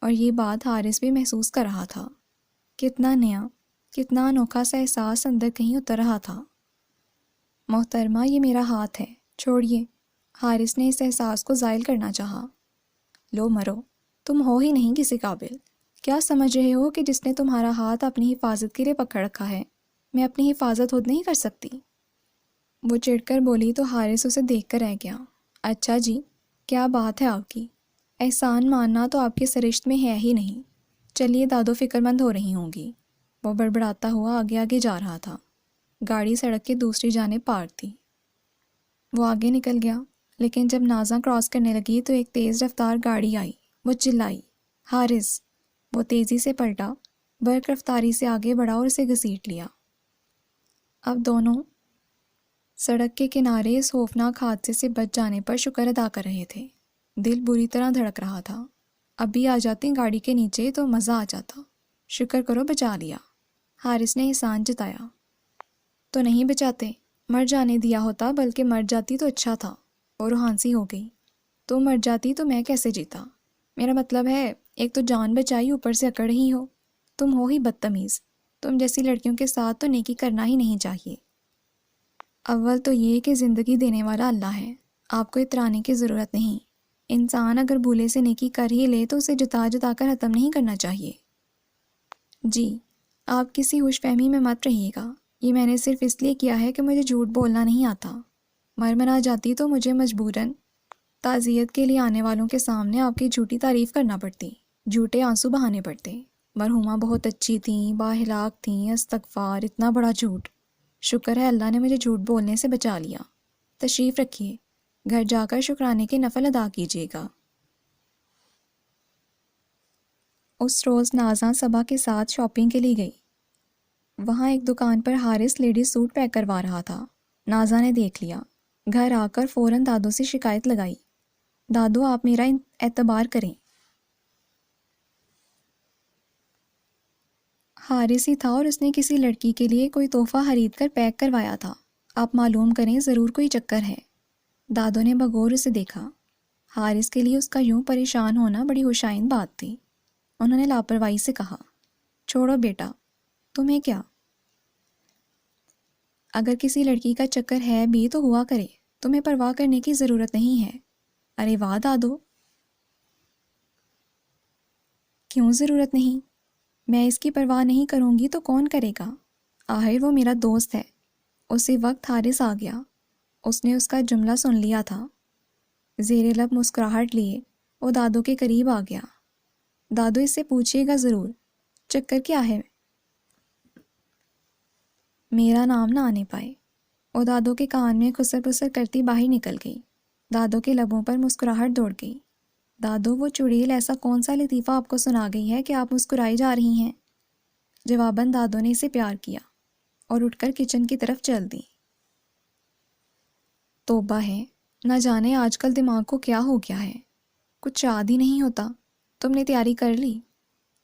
اور یہ بات حارث بھی محسوس کر رہا تھا۔ کتنا نیا، کتنا انوکھا سا احساس اندر کہیں اتر رہا تھا۔ محترمہ، یہ میرا ہاتھ ہے، چھوڑیے۔ حارث نے اس احساس کو زائل کرنا چاہا۔ لو مرو، تم ہو ہی نہیں کسی قابل۔ کیا سمجھ رہے ہو کہ جس نے تمہارا ہاتھ اپنی حفاظت کے لیے پکڑ رکھا ہے، میں اپنی حفاظت خود نہیں کر سکتی؟ وہ چڑھ کر بولی تو حارث اسے دیکھ کر رہ گیا۔ اچھا جی، کیا بات ہے آپ کی؟ احسان ماننا تو آپ کے سرشت میں ہے ہی نہیں۔ چلیے، دادو فکر مند ہو رہی ہوں گی۔ وہ بڑبڑاتا ہوا آگے آگے جا رہا تھا۔ گاڑی سڑک کے دوسری جانب پارک تھی۔ وہ آگے نکل گیا، لیکن جب نازاں کراس کرنے لگی تو ایک تیز رفتار گاڑی آئی۔ وہ چلائی، حارث! وہ تیزی سے پلٹا، برق رفتاری سے آگے بڑھا اور اسے گھسیٹ لیا۔ اب دونوں سڑک کے کنارے اس خوفناک حادثے سے بچ جانے پر شکر ادا کر رہے تھے۔ دل بری طرح دھڑک رہا تھا۔ اب بھی آ جاتی گاڑی کے نیچے تو مزہ آ جاتا۔ شکر کرو بچا لیا۔ حارث نے احسان جتایا۔ تو نہیں بچاتے، مر جانے دیا ہوتا، بلکہ مر جاتی تو اچھا تھا۔ اور روحانسی ہو گئی۔ تو مر جاتی تو میں کیسے جیتا؟ میرا مطلب ہے، ایک تو جان بچائی، اوپر سے اکڑ ہی ہو۔ تم ہو ہی بدتمیز۔ تم جیسی لڑکیوں کے ساتھ تو نیکی کرنا ہی نہیں چاہیے۔ اول تو یہ کہ زندگی دینے والا اللہ ہے، آپ کو اترانے کی ضرورت نہیں۔ انسان اگر بھولے سے نیکی کر ہی لے تو اسے جتا جتا کر ختم نہیں کرنا چاہیے۔ جی، آپ کسی ہوش فہمی میں مت رہیے گا۔ یہ میں نے صرف اس لیے کیا ہے کہ مجھے جھوٹ بولنا نہیں آتا۔ مرا جاتی تو مجھے مجبوراً تعزیت کے لیے آنے والوں کے سامنے آپ کی جھوٹی تعریف کرنا پڑتی، جھوٹے آنسو بہانے پڑتے۔ مرحومہ بہت اچھی تھیں، بااخلاق تھیں، استغفار، اتنا بڑا جھوٹ۔ شکر ہے اللہ نے مجھے جھوٹ بولنے سے بچا لیا۔ تشریف رکھیے، گھر جا کر شکرانے کے نفل ادا کیجیے گا۔ اس روز نازاں صبا کے ساتھ شاپنگ کے لیے گئی۔ وہاں ایک دکان پر حارث لیڈیز سوٹ پیک کروا رہا تھا۔ نازاں نے دیکھ لیا۔ گھر آ کر فوراً دادو سے شکایت لگائی، دادو آپ میرا اعتبار کریں۔ حارث ہی تھا اور اس نے کسی لڑکی کے لیے کوئی تحفہ خرید کر پیک کروایا تھا۔ آپ معلوم کریں، ضرور کوئی چکر ہے۔ دادو نے بغور اسے دیکھا۔ حارث کے لیے اس کا یوں پریشان ہونا بڑی خوشائند بات تھی۔ انہوں نے لاپرواہی سے کہا، چھوڑو بیٹا، تمہیں کیا؟ اگر کسی لڑکی کا چکر ہے بھی تو ہوا کرے، تمہیں پرواہ کرنے کی ضرورت نہیں ہے۔ ارے واہ دادو، کیوں ضرورت نہیں؟ میں اس کی پرواہ نہیں کروں گی تو کون کرے گا؟ آخر وہ میرا دوست ہے۔ اسی وقت حارث آ گیا۔ اس نے اس کا جملہ سن لیا تھا۔ زیر لب مسکراہٹ لیے وہ دادو کے قریب آ گیا۔ دادو اس سے پوچھیے گا ضرور، چکر کیا ہے؟ میرا نام نہ آنے پائے۔ وہ دادو کے کان میں خسر پسر کرتی باہر نکل گئی۔ دادو کے لبوں پر مسکراہٹ دوڑ گئی۔ دادو، وہ چڑیل ایسا کون سا لطیفہ آپ کو سنا گئی ہے کہ آپ مسکرائی جا رہی ہیں؟ جواباً دادو نے اسے پیار کیا اور اٹھ کر کچن کی طرف چل دی۔ توبہ ہے، نہ جانے آج کل دماغ کو کیا ہو گیا ہے، کچھ یاد ہی نہیں ہوتا۔ تم نے تیاری کر لی؟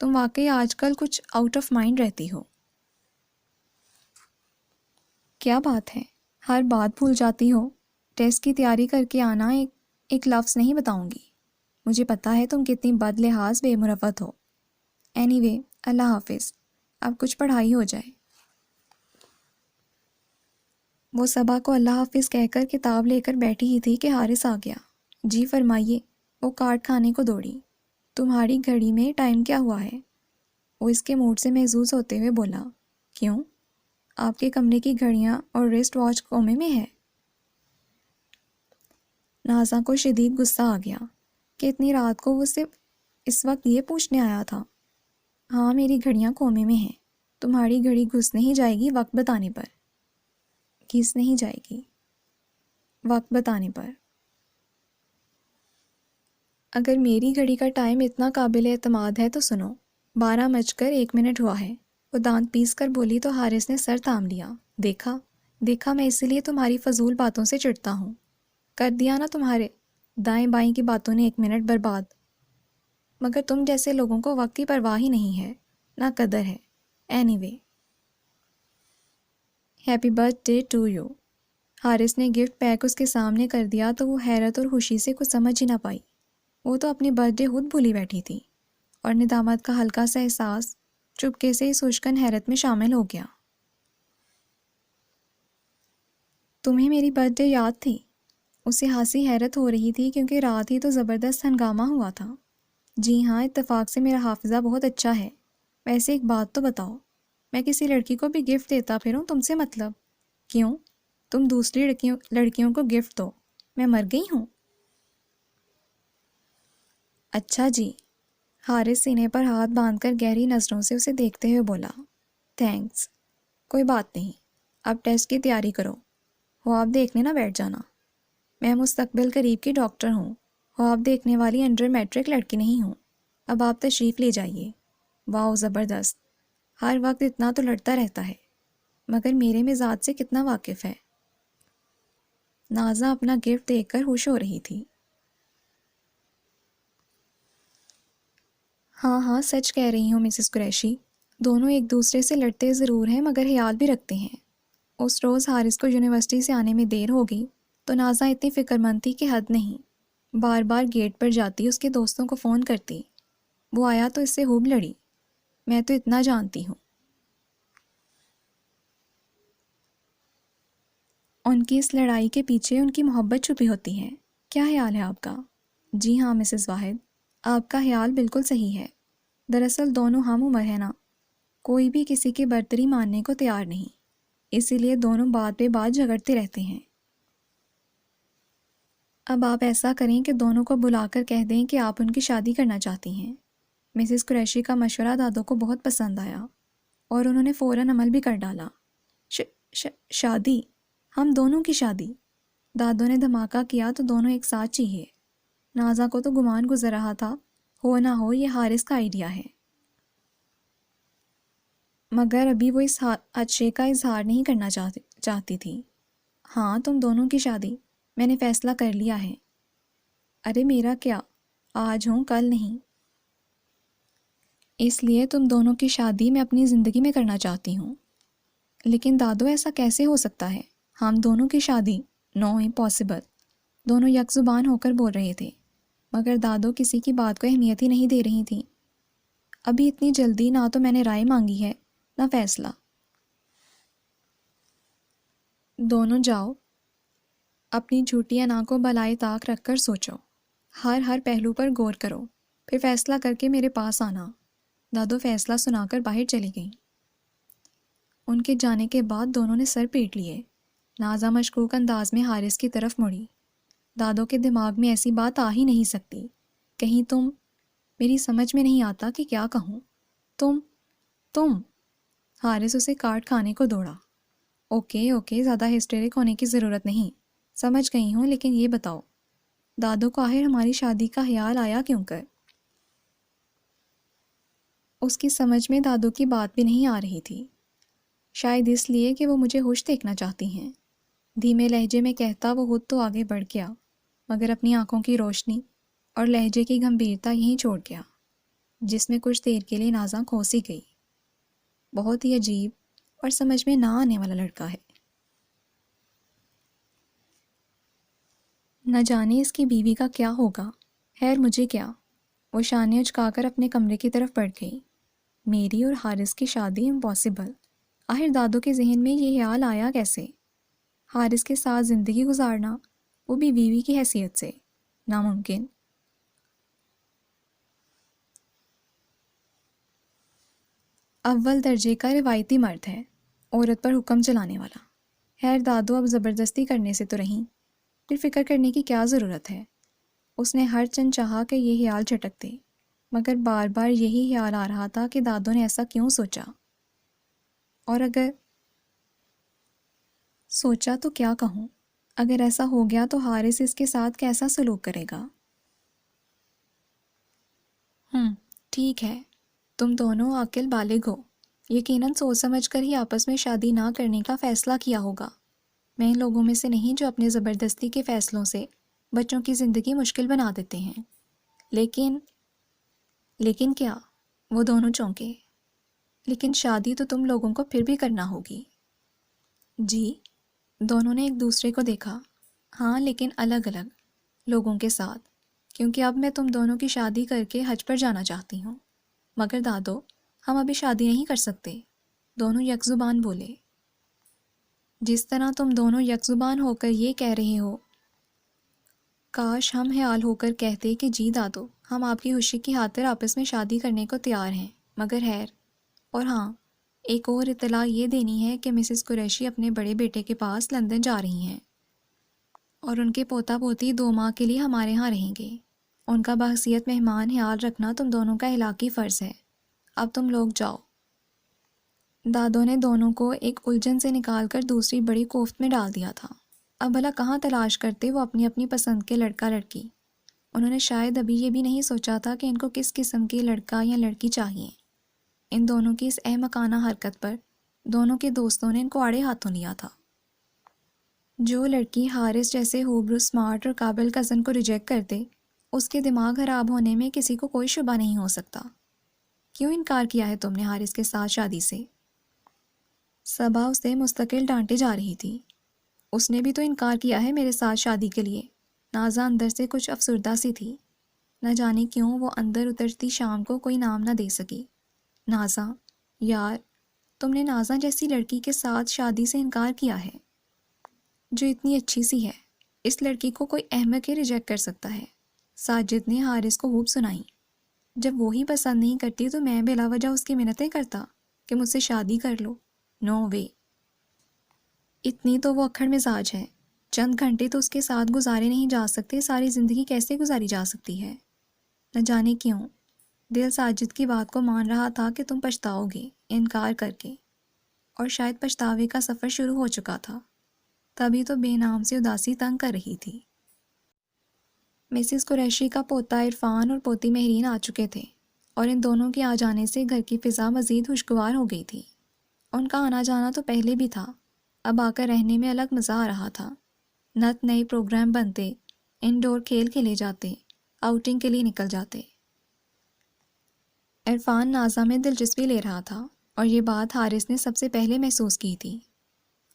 تم واقعی آج کل کچھ آؤٹ آف مائنڈ رہتی ہو۔ کیا بات ہے، ہر بات بھول جاتی ہو؟ ٹیسٹ کی تیاری کر کے آنا، ایک لفظ نہیں بتاؤں گی۔ مجھے پتا ہے تم کتنی بد لحاظ بے مروت ہو۔ اینی وے، اللہ حافظ، اب کچھ پڑھائی ہو جائے۔ وہ صبا کو اللہ حافظ کہہ کر کتاب لے کر بیٹھی ہی تھی کہ حارث آ گیا۔ جی فرمائیے، وہ کارڈ کھانے کو دوڑی۔ تمہاری گھڑی میں ٹائم کیا ہوا ہے؟ وہ اس کے موڈ سے محظوظ ہوتے ہوئے بولا۔ کیوں؟ آپ کے کمرے کی گھڑیاں اور ریسٹ واچ کومے میں ہے؟ نازا کو شدید غصہ آ گیا کہ اتنی رات کو وہ صرف اس وقت یہ پوچھنے آیا تھا۔ ہاں، میری گھڑیاں کومے میں ہیں۔ تمہاری گھڑی گھس نہیں جائے گی وقت بتانے پر۔ گھس نہیں جائے گی وقت بتانے پر؟ اگر میری گھڑی کا ٹائم اتنا قابل اعتماد ہے تو سنو، 12:01 ہوا ہے۔ وہ دانت پیس کر بولی تو حارث نے سر تھام لیا۔ دیکھا میں اسی لیے تمہاری فضول باتوں سے چڑھتا ہوں۔ کر دیا نا تمہارے دائیں بائیں کی باتوں نے 1 منٹ برباد۔ مگر تم جیسے لوگوں کو وقت کی پرواہ ہی نہیں ہے، نہ قدر ہے۔ Anyway, happy birthday to you. Haris نے گفٹ پیک اس کے سامنے کر دیا تو وہ حیرت اور خوشی سے کچھ سمجھ ہی نہ پائی۔ وہ تو اپنی برتھ ڈے خود بھولی بیٹھی تھی، اور ندامت کا ہلکا سا احساس چپکے سے اس ہوشکن حیرت میں شامل ہو گیا۔ تمہیں میری برتھ ڈے یاد تھی؟ اسے ہنسی حیرت ہو رہی تھی کیونکہ رات ہی تو زبردست ہنگامہ ہوا تھا۔ جی ہاں، اتفاق سے میرا حافظہ بہت اچھا ہے۔ ویسے ایک بات تو بتاؤ، میں کسی لڑکی کو بھی گفٹ دیتا پھروں تم سے مطلب؟ کیوں؟ تم دوسری لڑکیوں کو گفٹ دو، میں مر گئی ہوں؟ اچھا جی۔ حارث سینے پر ہاتھ باندھ کر گہری نظروں سے اسے دیکھتے ہوئے بولا۔ تھینکس، کوئی بات نہیں۔ اب ٹیسٹ کی تیاری کرو۔ خواب دیکھنے نہ بیٹھ جانا۔ میں مستقبل قریب کی ڈاکٹر ہوں، خواب دیکھنے والی انڈر میٹرک لڑکی نہیں ہوں۔ اب آپ تشریف لے جائیے۔ واؤ، زبردست، ہر وقت اتنا تو لڑتا رہتا ہے، مگر میرے مزاج سے کتنا واقف ہے۔ نازا اپنا گفٹ دیکھ کر خوش ہو رہی تھی۔ ہاں سچ کہہ رہی ہوں مسز قریشی، دونوں ایک دوسرے سے لڑتے ضرور ہیں مگر خیال بھی رکھتے ہیں۔ اس روز حارث کو یونیورسٹی سے آنے میں دیر ہو گئی تو نازا اتنی فکر مند تھی کہ حد نہیں۔ بار بار گیٹ پر جاتی، اس کے دوستوں کو فون کرتی۔ وہ آیا تو اس سے خوب لڑی۔ میں تو اتنا جانتی ہوں۔ ان کی اس لڑائی کے پیچھے ان کی محبت چھپی ہوتی ہے۔ کیا خیال ہے آپ کا؟ جی ہاں مسز واحد، آپ کا خیال بالکل صحیح ہے۔ دراصل دونوں ہم عمر ہیں نا، کوئی بھی کسی کی برتری ماننے کو تیار نہیں، اسی لیے دونوں بات بے بات جھگڑتے رہتے ہیں۔ اب آپ ایسا کریں کہ دونوں کو بلا کر کہہ دیں کہ آپ ان کی شادی کرنا چاہتی ہیں۔ مسز قریشی کا مشورہ دادو کو بہت پسند آیا اور انہوں نے فوراً عمل بھی کر ڈالا۔ شادی؟ ہم دونوں کی شادی؟ دادو نے دھماکہ کیا تو دونوں ایک ساتھ چیخے۔ نازا کو تو گمان گزر رہا تھا ہو نہ ہو یہ حارث کا آئیڈیا ہے، مگر ابھی وہ اس خدشے کا اظہار نہیں کرنا چاہتی تھی۔ ہاں، تم دونوں کی شادی میں نے فیصلہ کر لیا ہے۔ ارے میرا کیا، آج ہوں کل نہیں، اس لیے تم دونوں کی شادی میں اپنی زندگی میں کرنا چاہتی ہوں۔ لیکن دادو، ایسا کیسے ہو سکتا ہے؟ ہم دونوں کی شادی؟ نو امپاسبل۔ دونوں یک زبان ہو کر بول رہے تھے، مگر دادو کسی کی بات کو اہمیت ہی نہیں دے رہی تھیں۔ ابھی اتنی جلدی نہ تو میں نے رائے مانگی ہے نہ فیصلہ۔ دونوں جاؤ، اپنی جھوٹی انا کو بالائے طاق رکھ کر سوچو، ہر پہلو پر غور کرو، پھر فیصلہ کر کے میرے پاس آنا۔ دادو فیصلہ سنا کر باہر چلی گئیں۔ ان کے جانے کے بعد دونوں نے سر پیٹ لیے۔ نازا مشکوک انداز میں حارث کی طرف مڑی۔ دادو کے دماغ میں ایسی بات آ ہی نہیں سکتی، کہیں تم، میری سمجھ میں نہیں آتا کہ کیا کہوں، تم حارث اسے کاٹ کھانے کو دوڑا۔ اوکے، زیادہ ہسٹیرک ہونے کی ضرورت نہیں، سمجھ گئی ہوں، لیکن یہ بتاؤ دادو کو آخر ہماری شادی کا خیال آیا کیوں کر؟ اس کی سمجھ میں دادو کی بات بھی نہیں آ رہی تھی، شاید اس لیے کہ وہ مجھے خوش دیکھنا چاہتی ہیں۔ دھیمے لہجے میں کہتا وہ خود تو آگے بڑھ گیا، مگر اپنی آنکھوں کی روشنی اور لہجے کی گمبھیرتا یہیں چھوڑ گیا، جس میں کچھ دیر کے لیے نازا کھوسی گئی۔ بہت ہی عجیب اور سمجھ میں نہ آنے والا لڑکا ہے۔ نہ جانے اس کی بیوی کا کیا ہوگا، خیر مجھے کیا۔ وہ شانے اچکا کر اپنے کمرے کی طرف بڑھ گئی۔ میری اور حارث کی شادی امپاسبل، آخر دادو کے ذہن میں یہ خیال آیا کیسے؟ حارث کے ساتھ زندگی گزارنا، وہ بھی بیوی کی حیثیت سے، ناممکن۔ اول درجے کا روایتی مرد ہے، عورت پر حکم چلانے والا۔ خیر دادو اب زبردستی کرنے سے تو رہیں، پھر فکر کرنے کی کیا ضرورت ہے؟ اس نے ہر چند چاہا کہ یہ خیال جھٹک دے، مگر بار بار یہی خیال آ رہا تھا کہ دادو نے ایسا کیوں سوچا، اور اگر سوچا تو کیا کہوں؟ اگر ایسا ہو گیا تو حارث اس کے ساتھ کیسا سلوک کرے گا؟ ٹھیک ہے، تم دونوں عاقل بالغ ہو، یقیناً سوچ سمجھ کر ہی آپس میں شادی نہ کرنے کا فیصلہ کیا ہوگا۔ میں ان لوگوں میں سے نہیں جو اپنے زبردستی کے فیصلوں سے بچوں کی زندگی مشکل بنا دیتے ہیں۔ لیکن کیا؟ وہ دونوں چونکے۔ لیکن شادی تو تم لوگوں کو پھر بھی کرنا ہوگی۔ جی؟ دونوں نے ایک دوسرے کو دیکھا۔ ہاں، لیکن الگ الگ لوگوں کے ساتھ، کیونکہ اب میں تم دونوں کی شادی کر کے حج پر جانا چاہتی ہوں۔ مگر دادو، ہم ابھی شادی نہیں کر سکتے، دونوں یک زبان بولے۔ جس طرح تم دونوں یک زبان ہو کر یہ کہہ رہے ہو، کاش ہم حیال ہو کر کہتے کہ جی دادو، ہم آپ کی خوشی کی خاطر آپس میں شادی کرنے کو تیار ہیں، مگر خیر۔ اور ہاں، ایک اور اطلاع یہ دینی ہے کہ مسز قریشی اپنے بڑے بیٹے کے پاس لندن جا رہی ہیں، اور ان کے پوتا پوتی 2 ماہ کے لیے ہمارے ہاں رہیں گے۔ ان کا بحیثیت مہمان خیال رکھنا تم دونوں کا اخلاقی فرض ہے۔ اب تم لوگ جاؤ۔ دادو نے دونوں کو ایک الجھن سے نکال کر دوسری بڑی کوفت میں ڈال دیا تھا۔ اب بھلا کہاں تلاش کرتے وہ اپنی اپنی پسند کے لڑکا لڑکی؟ انہوں نے شاید ابھی یہ بھی نہیں سوچا تھا کہ ان کو کس قسم کے لڑکا یا لڑکی چاہیے۔ ان دونوں کی اس احمقانہ حرکت پر دونوں کے دوستوں نے ان کو آڑے ہاتھوں لیا تھا۔ جو لڑکی حارث جیسے ہوبرو سمارٹ اور قابل کزن کو ریجیکٹ کرتے، اس کے دماغ خراب ہونے میں کسی کو کوئی شبہ نہیں ہو سکتا۔ کیوں انکار کیا ہے تم نے حارث کے ساتھ شادی سے؟ صبا اسے مستقل ڈانٹے جا رہی تھی۔ اس نے بھی تو انکار کیا ہے میرے ساتھ شادی کے لیے۔ نازا اندر سے کچھ افسردہ سی تھی، نہ جانے کیوں وہ اندر اترتی شام کو کوئی نام نہ دے سکی۔ نازا، یار، تم نے نازا جیسی لڑکی کے ساتھ شادی سے انکار کیا ہے، جو اتنی اچھی سی ہے۔ اس لڑکی کو کوئی احمق ہی ریجیکٹ کر سکتا ہے۔ ساجد نے حارث کو خوب سنائی۔ جب وہی پسند نہیں کرتی تو میں بلا وجہ اس کی منتیں کرتا کہ مجھ سے شادی کر لو؟ نو وے۔ اتنی تو وہ اکھڑ مزاج ہے، چند گھنٹے تو اس کے ساتھ گزارے نہیں جا سکتے، ساری زندگی کیسے گزاری جا سکتی ہے؟ نہ جانے کیوں دل ساجد کی بات کو مان رہا تھا کہ تم پچھتاؤ گے انکار کر کے، اور شاید پچھتاوے کا سفر شروع ہو چکا تھا۔ تبھی تو بے نام سے اداسی تنگ کر رہی تھی۔ مسز قریشی کا پوتا عرفان اور پوتی مہرین آ چکے تھے، اور ان دونوں کے آ جانے سے گھر کی فضا مزید خوشگوار ہو گئی تھی۔ ان کا آنا جانا تو پہلے بھی تھا، اب آ کر رہنے میں الگ مزہ آ رہا تھا۔ نت نئے پروگرام بنتے، انڈور کھیل کھیلے جاتے، آؤٹنگ کے لیے نکل جاتے۔ عرفان نازا میں دلچسپی لے رہا تھا، اور یہ بات حارث نے سب سے پہلے محسوس کی تھی۔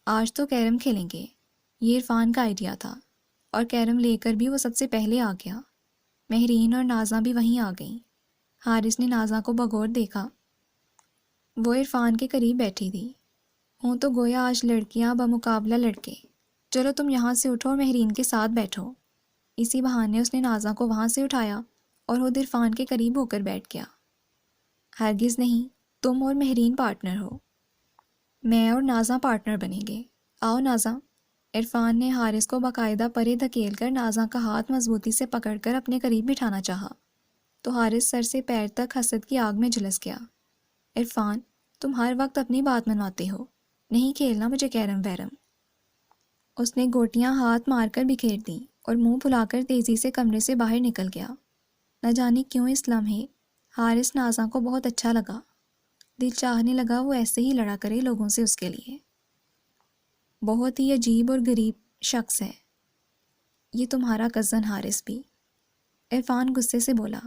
آج تو کیرم کھیلیں گے، یہ عرفان کا آئیڈیا تھا، اور کیرم لے کر بھی وہ سب سے پہلے آ گیا۔ مہرین اور نازا بھی وہیں آ گئیں۔ حارث نے نازا کو بغور دیکھا، وہ عرفان کے قریب بیٹھی تھی۔ ہوں تو گویا آج لڑکیاں بمقابلہ لڑکے چلو تم یہاں سے اٹھو اور مہرین کے ساتھ بیٹھو۔ اسی بہانے اس نے نازا کو وہاں سے اٹھایا اور خود عرفان کے قریب ہو کر بیٹھ گیا۔ ہرگز نہیں، تم اور مہرین پارٹنر ہو، میں اور نازا پارٹنر بنیں گے۔ آؤ نازا۔ عرفان نے حارث کو باقاعدہ پرے دھکیل کر نازا کا ہاتھ مضبوطی سے پکڑ کر اپنے قریب بٹھانا چاہا تو حارث سر سے پیر تک حسد کی آگ میں جھلس گیا۔ عرفان، تم ہر وقت اپنی بات منواتے ہو، نہیں کھیلنا مجھے کیرم ویرم۔ اس نے گوٹیاں ہاتھ مار کر بکھیر دیں اور منہ پھلا کر تیزی سے کمرے سے باہر نکل گیا۔ نہ جانے کیوں اس لمحے حارث نازا کو بہت اچھا لگا۔ دل چاہنے لگا وہ ایسے ہی لڑا کرے لوگوں سے اس کے لیے۔ بہت ہی عجیب اور غریب شخص ہے یہ تمہارا کزن حارث بھی، عرفان غصے سے بولا۔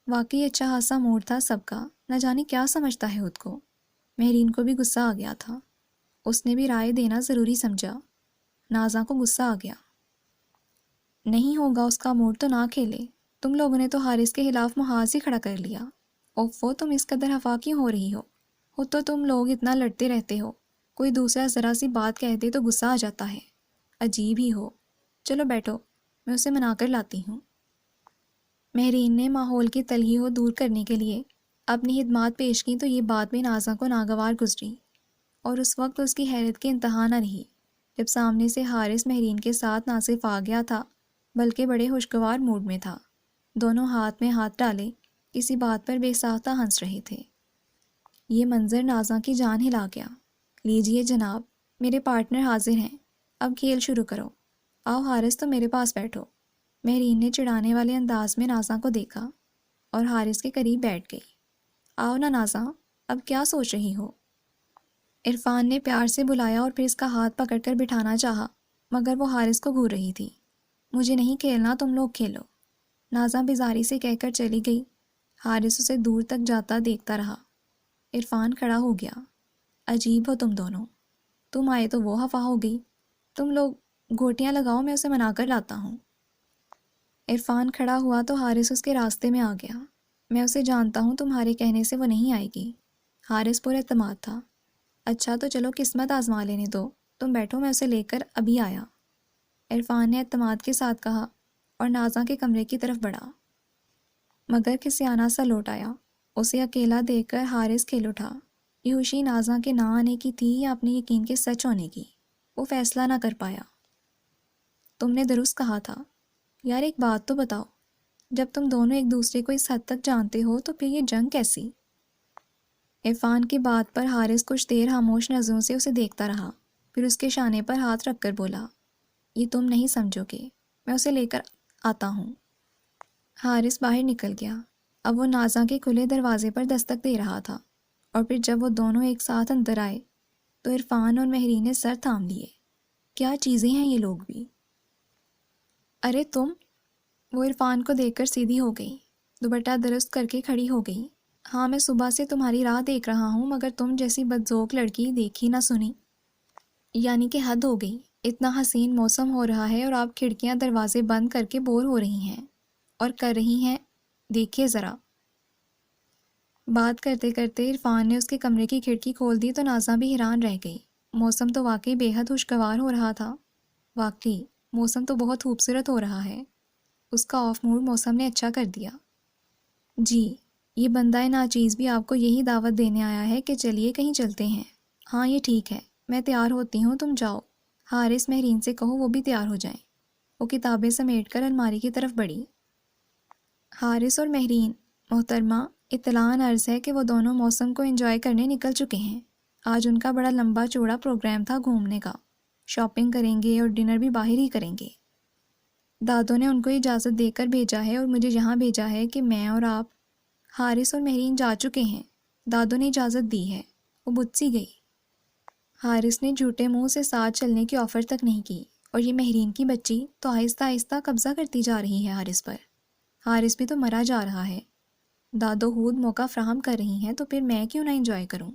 واقعی اچھا خاصا موڈ تھا سب کا، نہ جانے کیا سمجھتا ہے خود کو۔ مہرین کو بھی غصہ آ گیا تھا، اس نے بھی رائے دینا ضروری سمجھا۔ نازا کو غصہ آ گیا۔ نہیں ہوگا اس کا موڈ تو نہ کھیلے، تم لوگوں نے تو حارث کے خلاف محاذ ہی کھڑا کر لیا۔ اوفو، تم اس قدر خفا کیوں ہو رہی ہو؟ خود تو تم لوگ اتنا لڑتے رہتے ہو، کوئی دوسرا ذرا سی بات کہہ دے تو غصہ آ جاتا ہے، عجیب ہی ہو۔ چلو بیٹھو، میں اسے منا کر لاتی ہوں۔ مہرین نے ماحول کی تلخی کو دور کرنے کے لیے اپنی خدمات پیش کی تو یہ بات بھی نازا کو ناگوار گزری، اور اس وقت اس کی حیرت کی انتہا نہ رہی جب سامنے سے حارث مہرین کے ساتھ نہ صرف آ گیا تھا بلکہ بڑے خوشگوار موڈ میں تھا۔ دونوں ہاتھ میں ہاتھ ڈالے کسی بات پر بے ساختہ ہنس رہے تھے۔ یہ منظر نازا کی جان ہلا گیا۔ لیجئے جناب، میرے پارٹنر حاضر ہیں، اب کھیل شروع کرو۔ آؤ حارث، تو میرے پاس بیٹھو۔ مہرین نے چڑھانے والے انداز میں نازا کو دیکھا اور حارث کے قریب بیٹھ گئی۔ آؤ نا نازا، اب کیا سوچ رہی ہو؟ عرفان نے پیار سے بلایا اور پھر اس کا ہاتھ پکڑ کر بٹھانا چاہا مگر وہ حارث کو گھور رہی تھی۔ مجھے نہیں کھیلنا، تم لوگ کھیلو، نازا بیزاری سے کہہ کر چلی گئی۔ حارث اسے دور تک جاتا دیکھتا رہا۔ عرفان کھڑا ہو گیا۔ عجیب ہو تم دونوں، تم آئے تو وہ خفا ہو گئی۔ تم لوگ گھوٹیاں لگاؤ، میں اسے منا کر لاتا ہوں۔ عرفان کھڑا ہوا تو حارث اس کے راستے میں آ گیا۔ میں اسے جانتا ہوں، تمہارے کہنے سے وہ نہیں آئے گی۔ حارث پر اعتماد تھا۔ اچھا تو چلو قسمت آزما لینے دو، تم بیٹھو، میں اسے لے کر ابھی آیا۔ عرفان نے اعتماد کے ساتھ کہا اور نازا کے کمرے کی طرف بڑھا، مگر کسیانہ سا لوٹ آیا۔ اسے اکیلا دیکھ کر حارث کھل اٹھا۔ یہ خوشی نازا کے نہ آنے کی تھی یا اپنے یقین کے سچ ہونے کی، وہ فیصلہ نہ کر پایا۔ تم نے درست کہا تھا۔ یار ایک بات تو بتاؤ، جب تم دونوں ایک دوسرے کو اس حد تک جانتے ہو تو پھر یہ جنگ کیسی؟ عرفان کی بات پر حارث کچھ دیر خاموش نظروں سے اسے دیکھتا رہا، پھر اس کے شانے پر ہاتھ رکھ کر بولا، یہ تم نہیں سمجھو گے، میں اسے لے کر آتا ہوں۔ حارث باہر نکل گیا۔ اب وہ نازا کے کھلے دروازے پر دستک دے رہا تھا، اور پھر جب وہ دونوں ایک ساتھ اندر آئے تو عرفان اور مہرین نے سر تھام لیے۔ کیا چیزیں ہیں یہ لوگ بھی! ارے تم! وہ عرفان کو دیکھ کر سیدھی ہو گئی، دوپٹہ درست کر کے کھڑی ہو گئی۔ ہاں، میں صبح سے تمہاری راہ دیکھ رہا ہوں مگر تم جیسی بدذوق لڑکی دیکھی نہ سنی، یعنی کہ حد ہو گئی۔ اتنا حسین موسم ہو رہا ہے اور آپ کھڑکیاں دروازے بند کر کے بور ہو رہی ہیں اور کر رہی ہیں، دیکھیے ذرا۔ بات کرتے کرتے عرفان نے اس کے کمرے کی کھڑکی کھول دی تو نازا بھی حیران رہ گئی۔ موسم تو واقعی بے حد خوشگوار ہو رہا تھا۔ واقعی موسم تو بہت خوبصورت ہو رہا ہے۔ اس کا آف موڈ موسم نے اچھا کر دیا۔ جی، یہ بندہ ناچیز بھی آپ کو یہی دعوت دینے آیا ہے کہ چلیے کہیں چلتے ہیں۔ ہاں یہ ٹھیک ہے، میں تیار ہوتی ہوں، تم جاؤ۔ حارث مہرین سے کہو وہ بھی تیار ہو جائیں۔ وہ کتابیں سمیٹ کر الماری کی طرف بڑھی۔ حارث اور مہرین، محترمہ، اطلاع عرض ہے کہ وہ دونوں موسم کو انجوائے کرنے نکل چکے ہیں۔ آج ان کا بڑا لمبا چوڑا پروگرام تھا گھومنے کا، شاپنگ کریں گے اور ڈنر بھی باہر ہی کریں گے۔ دادوں نے ان کو اجازت دے کر بھیجا ہے اور مجھے یہاں بھیجا ہے کہ میں اور آپ۔ حارث اور مہرین جا چکے ہیں، دادوں نے اجازت دی ہے، وہ بت سی گئی۔ حارث نے جھوٹے منہ سے ساتھ چلنے کی آفر تک نہیں کی، اور یہ مہرین کی بچی تو آہستہ آہستہ قبضہ کرتی جا رہی ہے حارث پر۔ حارث بھی تو مرا جا رہا ہے۔ دادو خود موقع فراہم کر رہی ہیں تو پھر میں کیوں نہ انجوائے کروں؟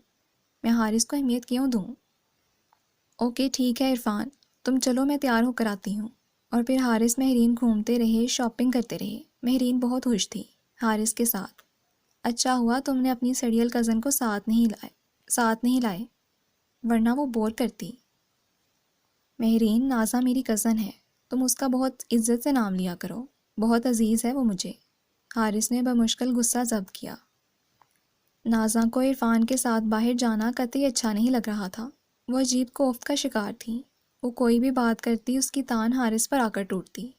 میں حارث کو اہمیت کیوں دوں؟ اوکے ٹھیک ہے عرفان، تم چلو، میں تیار ہو کر آتی ہوں۔ اور پھر حارث مہرین گھومتے رہے، شاپنگ کرتے رہے۔ مہرین بہت خوش تھی حارث کے ساتھ۔ اچھا ہوا تم نے اپنی سڑیل کزن کو ساتھ نہیں لائے ورنہ وہ بور کرتی۔ مہرین، نازا میری کزن ہے، تم اس کا بہت عزت سے نام لیا کرو، بہت عزیز ہے وہ مجھے۔ حارث نے بمشکل غصہ ضبط کیا۔ نازا کو عرفان کے ساتھ باہر جانا قطعی اچھا نہیں لگ رہا تھا۔ وہ عجیب کوفت کا شکار تھی۔ وہ کوئی بھی بات کرتی اس کی تان حارث پر آ کر ٹوٹتی۔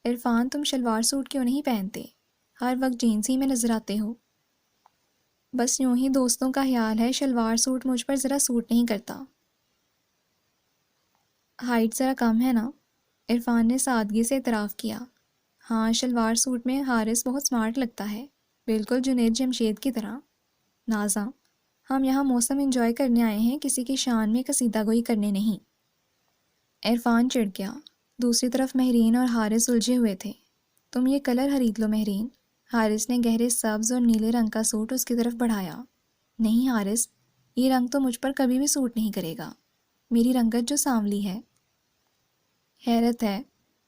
عرفان، تم شلوار سوٹ کیوں نہیں پہنتے؟ ہر وقت جینس ہی میں نظر آتے ہو۔ بس یوں ہی دوستوں کا خیال ہے، شلوار سوٹ مجھ پر ذرا سوٹ نہیں کرتا۔ ہائٹ ذرا کم ہے نا؟ عرفان نے سادگی سے اعتراف کیا۔ ہاں، شلوار سوٹ میں حارث بہت سمارٹ لگتا ہے، بالکل جنید جمشید کی طرح۔ نازا، ہم یہاں موسم انجوائے کرنے آئے ہیں، کسی کی شان میں قصیدہ گوئی کرنے نہیں۔ عرفان چڑھ گیا۔ دوسری طرف مہرین اور حارث الجھے ہوئے تھے۔ تم یہ کلر خرید لو مہرین۔ حارث نے گہرے سبز اور نیلے رنگ کا سوٹ اس کی طرف بڑھایا۔ نہیں حارث، یہ رنگ تو مجھ پر کبھی بھی سوٹ نہیں کرے گا، میری رنگت جو سانولی ہے۔ حیرت ہے،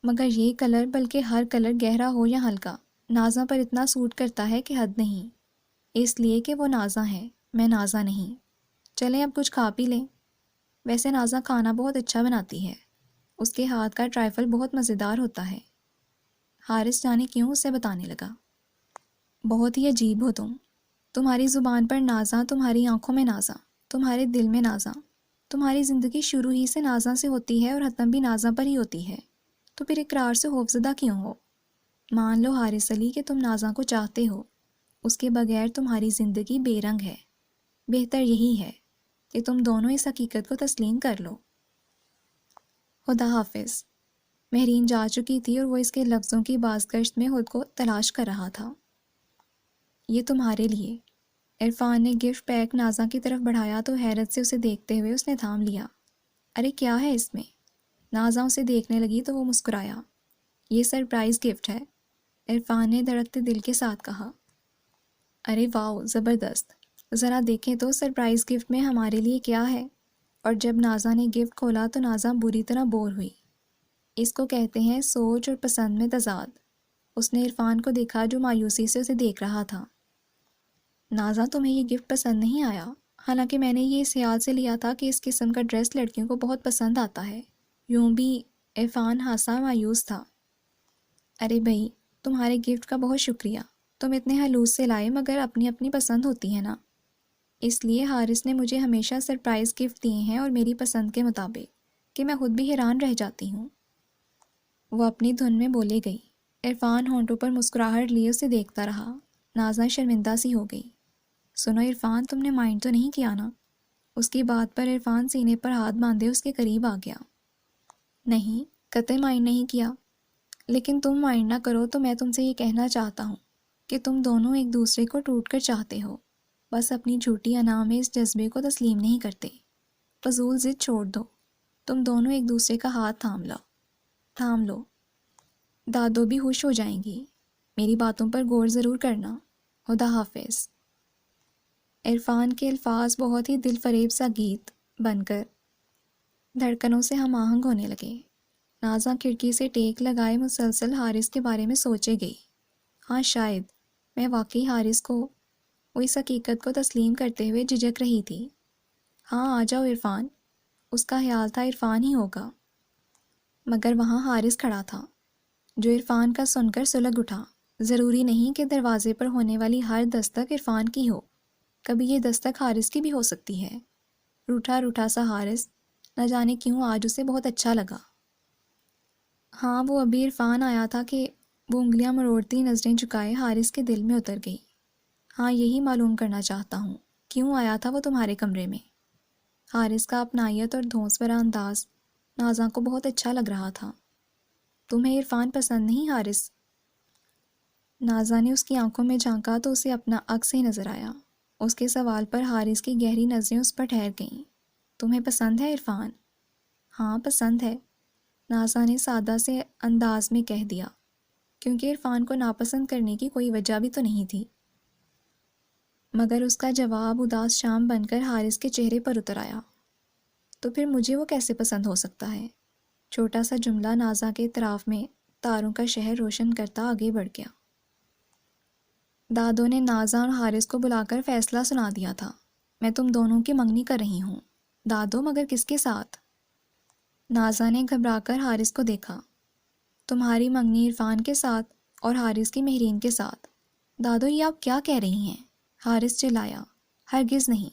مگر یہ کلر، بلکہ ہر کلر گہرا ہو یا ہلکا، نازا پر اتنا سوٹ کرتا ہے کہ حد نہیں، اس لیے کہ وہ نازا ہے، میں نازا نہیں۔ چلیں اب کچھ کھا پی لیں۔ ویسے نازا کھانا بہت اچھا بناتی ہے، اس کے ہاتھ کا ٹرائفل بہت مزیدار ہوتا ہے۔ حارث جانے کیوں اسے بتانے لگا۔ بہت ہی عجیب ہو تم، تمہاری زبان پر نازا، تمہاری آنکھوں میں نازا، تمہارے دل میں نازا، تمہاری زندگی شروع ہی سے نازا سے ہوتی ہے اور ختم بھی نازا پر ہی ہوتی ہے، تو پھر اقرار سے خوفزدہ کیوں ہو؟ مان لو حارث علی کہ تم نازا کو چاہتے ہو، اس کے بغیر تمہاری زندگی بے رنگ ہے۔ بہتر یہی ہے کہ تم دونوں اس حقیقت کو تسلیم کر لو۔ خدا حافظ۔ مہرین جا چکی تھی اور وہ اس کے لفظوں کی بازگشت میں خود کو تلاش کر رہا تھا۔ یہ تمہارے لیے۔ عرفان نے گفٹ پیک نازا کی طرف بڑھایا تو حیرت سے اسے دیکھتے ہوئے اس نے تھام لیا۔ ارے کیا ہے اس میں؟ نازا اسے دیکھنے لگی تو وہ مسکرایا۔ یہ سرپرائز گفٹ ہے، عرفان نے دھڑکتے دل کے ساتھ کہا۔ ارے واو، زبردست، ذرا دیکھیں تو سرپرائز گفٹ میں ہمارے لیے کیا ہے؟ اور جب نازا نے گفٹ کھولا تو نازا بری طرح بور ہوئی۔ اس کو کہتے ہیں سوچ اور پسند میں تضاد۔ اس نے عرفان کو دیکھا جو مایوسی سے اسے دیکھ رہا تھا۔ نازا، تمہیں یہ گفٹ پسند نہیں آیا؟ حالانکہ میں نے یہ اس خیال سے لیا تھا کہ اس قسم کا ڈریس لڑکیوں کو بہت پسند آتا ہے۔ یوں بھی عرفان ہنسا مایوس تھا۔ ارے بھائی، تمہارے گفٹ کا بہت شکریہ، تم اتنے خلوص سے لائے، مگر اپنی اپنی پسند ہوتی ہے نا، اس لیے حارث نے مجھے ہمیشہ سرپرائز گفٹ دیے ہیں اور میری پسند کے مطابق کہ میں خود بھی حیران رہ جاتی ہوں۔ وہ اپنی دھن میں بولے گئی۔ عرفان ہونٹوں پر مسکراہٹ لیے اسے دیکھتا رہا۔ نازا شرمندہ سی ہو گئی۔ سنو عرفان، تم نے مائنڈ تو نہیں کیا نا؟ اس کی بات پر عرفان سینے پر ہاتھ باندھے اس کے قریب آ گیا۔ نہیں، قطعی مائنڈ نہیں کیا، لیکن تم مائنڈ نہ کرو تو میں تم سے یہ کہنا چاہتا ہوں کہ تم دونوں ایک دوسرے کو ٹوٹ کر چاہتے ہو، بس اپنی جھوٹی انا میں اس جذبے کو تسلیم نہیں کرتے۔ فضول ضد چھوڑ دو، تم دونوں ایک دوسرے کا ہاتھ تھام لو۔ دادو بھی خوش ہو جائیں گی۔ میری باتوں پر غور ضرور کرنا۔ خدا حافظ۔ عرفان کے الفاظ بہت ہی دل فریب سا گیت بن کر دھڑکنوں سے ہم آہنگ ہونے لگے۔ نازا کھڑکی سے ٹیک لگائے مسلسل حارث کے بارے میں سوچے گئی۔ ہاں، شاید میں واقعی حارث کو وہ اس حقیقت کو تسلیم کرتے ہوئے جھجک رہی تھی۔ ہاں آ جاؤ عرفان، اس کا خیال تھا عرفان ہی ہوگا، مگر وہاں حارث کھڑا تھا جو عرفان کا سن کر سلگ اٹھا۔ ضروری نہیں کہ دروازے پر ہونے والی ہر دستک عرفان کی ہو، کبھی یہ دستک حارث کی بھی ہو سکتی ہے۔ روٹھا روٹھا سا حارث، نہ جانے کیوں آج اسے بہت اچھا لگا۔ ہاں، وہ ابھی عرفان آیا تھا کہ وہ انگلیاں مروڑتی نظریں جھکائے حارث کے دل میں اتر گئی۔ ہاں، یہی معلوم کرنا چاہتا ہوں، کیوں آیا تھا وہ تمہارے کمرے میں؟ حارث کا اپنائیت اور دھونس بھرا انداز نازا کو بہت اچھا لگ رہا تھا۔ تمہیں عرفان پسند نہیں حارث؟ نازا نے اس کی آنکھوں میں جھانکا تو اسے اپنا عکس ہی نظر آیا۔ اس کے سوال پر حارث کی گہری نظریں اس پر ٹھہر گئیں۔ تمہیں پسند ہے عرفان؟ ہاں پسند ہے، نازا نے سادہ سے انداز میں کہہ دیا، کیونکہ عرفان کو ناپسند کرنے کی کوئی وجہ بھی تو نہیں تھی۔ مگر اس کا جواب اداس شام بن کر حارث کے چہرے پر اتر آیا۔ تو پھر مجھے وہ کیسے پسند ہو سکتا ہے؟ چھوٹا سا جملہ نازا کے اطراف میں تاروں کا شہر روشن کرتا آگے بڑھ گیا۔ دادو نے نازا اور حارث کو بلا کر فیصلہ سنا دیا تھا۔ میں تم دونوں کی منگنی کر رہی ہوں۔ دادو، مگر کس کے ساتھ؟ نازا نے گھبرا کر حارث کو دیکھا۔ تمہاری منگنی عرفان کے ساتھ اور حارث کی مہرین کے ساتھ؟ دادو یہ آپ کیا کہہ رہی ہیں؟ حارث چلایا۔ ہرگز نہیں۔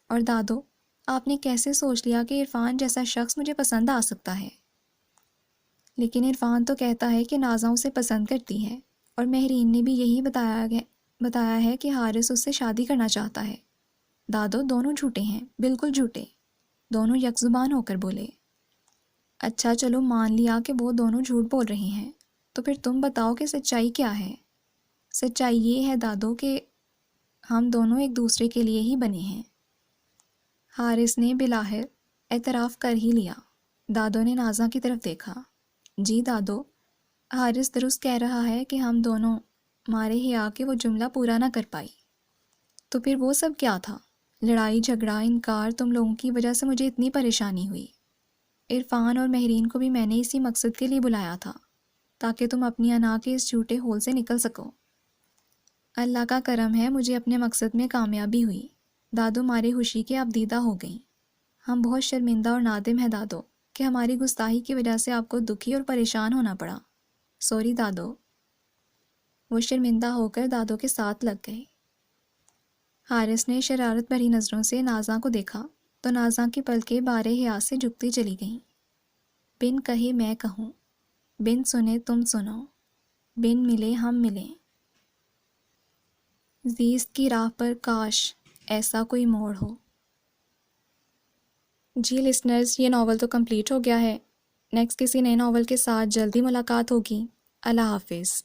اور دادو آپ نے کیسے سوچ لیا کہ عرفان جیسا شخص مجھے پسند آ سکتا ہے؟ لیکن عرفان تو کہتا ہے کہ نازا اسے پسند کرتی ہے، اور مہرین نے بھی یہی بتایا ہے کہ حارث اس سے شادی کرنا چاہتا ہے۔ دادو دونوں جھوٹے ہیں، بالکل جھوٹے۔ دونوں یک زبان ہو کر بولے۔ اچھا چلو مان لیا کہ وہ دونوں جھوٹ بول رہے ہیں، تو پھر تم بتاؤ کہ سچائی کیا ہے؟ سچائی یہ ہے دادو کہ ہم دونوں ایک دوسرے کے لیے ہی بنے ہیں۔ حارث نے بلاخر اعتراف کر ہی لیا۔ دادو نے نازا کی طرف دیکھا۔ جی دادو، حارث درست کہہ رہا ہے کہ ہم دونوں مارے حیا کے وہ جملہ پورا نہ کر پائی۔ تو پھر وہ سب کیا تھا؟ لڑائی جھگڑا انکار، تم لوگوں کی وجہ سے مجھے اتنی پریشانی ہوئی۔ عرفان اور مہرین کو بھی میں نے اسی مقصد کے لیے بلایا تھا، تاکہ تم اپنی انا کے اس جھوٹے ہول سے نکل سکو۔ اللہ کا کرم ہے مجھے اپنے مقصد میں کامیابی ہوئی۔ دادو مارے خوشی کے آپ دیدہ ہو گئیں۔ ہم بہت شرمندہ اور نادم ہیں دادو کہ ہماری گستاخی کی وجہ سے آپ کو دکھی اور پریشان ہونا پڑا۔ سوری دادو۔ وہ شرمندہ ہو کر دادو کے ساتھ لگ گئے۔ حارث نے شرارت بھری نظروں سے نازا کو دیکھا تو نازا کی پلکیں بارے حیا سے جھکتی چلی گئیں۔ بن کہے میں کہوں، بن سنے تم سنو، بن ملے ہم ملیں۔ زیست کی راہ پر کاش ایسا کوئی موڑ ہو۔ جی لسنرز، یہ ناول تو کمپلیٹ ہو گیا ہے۔ نیکسٹ کسی نئے ناول کے ساتھ جلدی ملاقات ہوگی۔ اللہ حافظ۔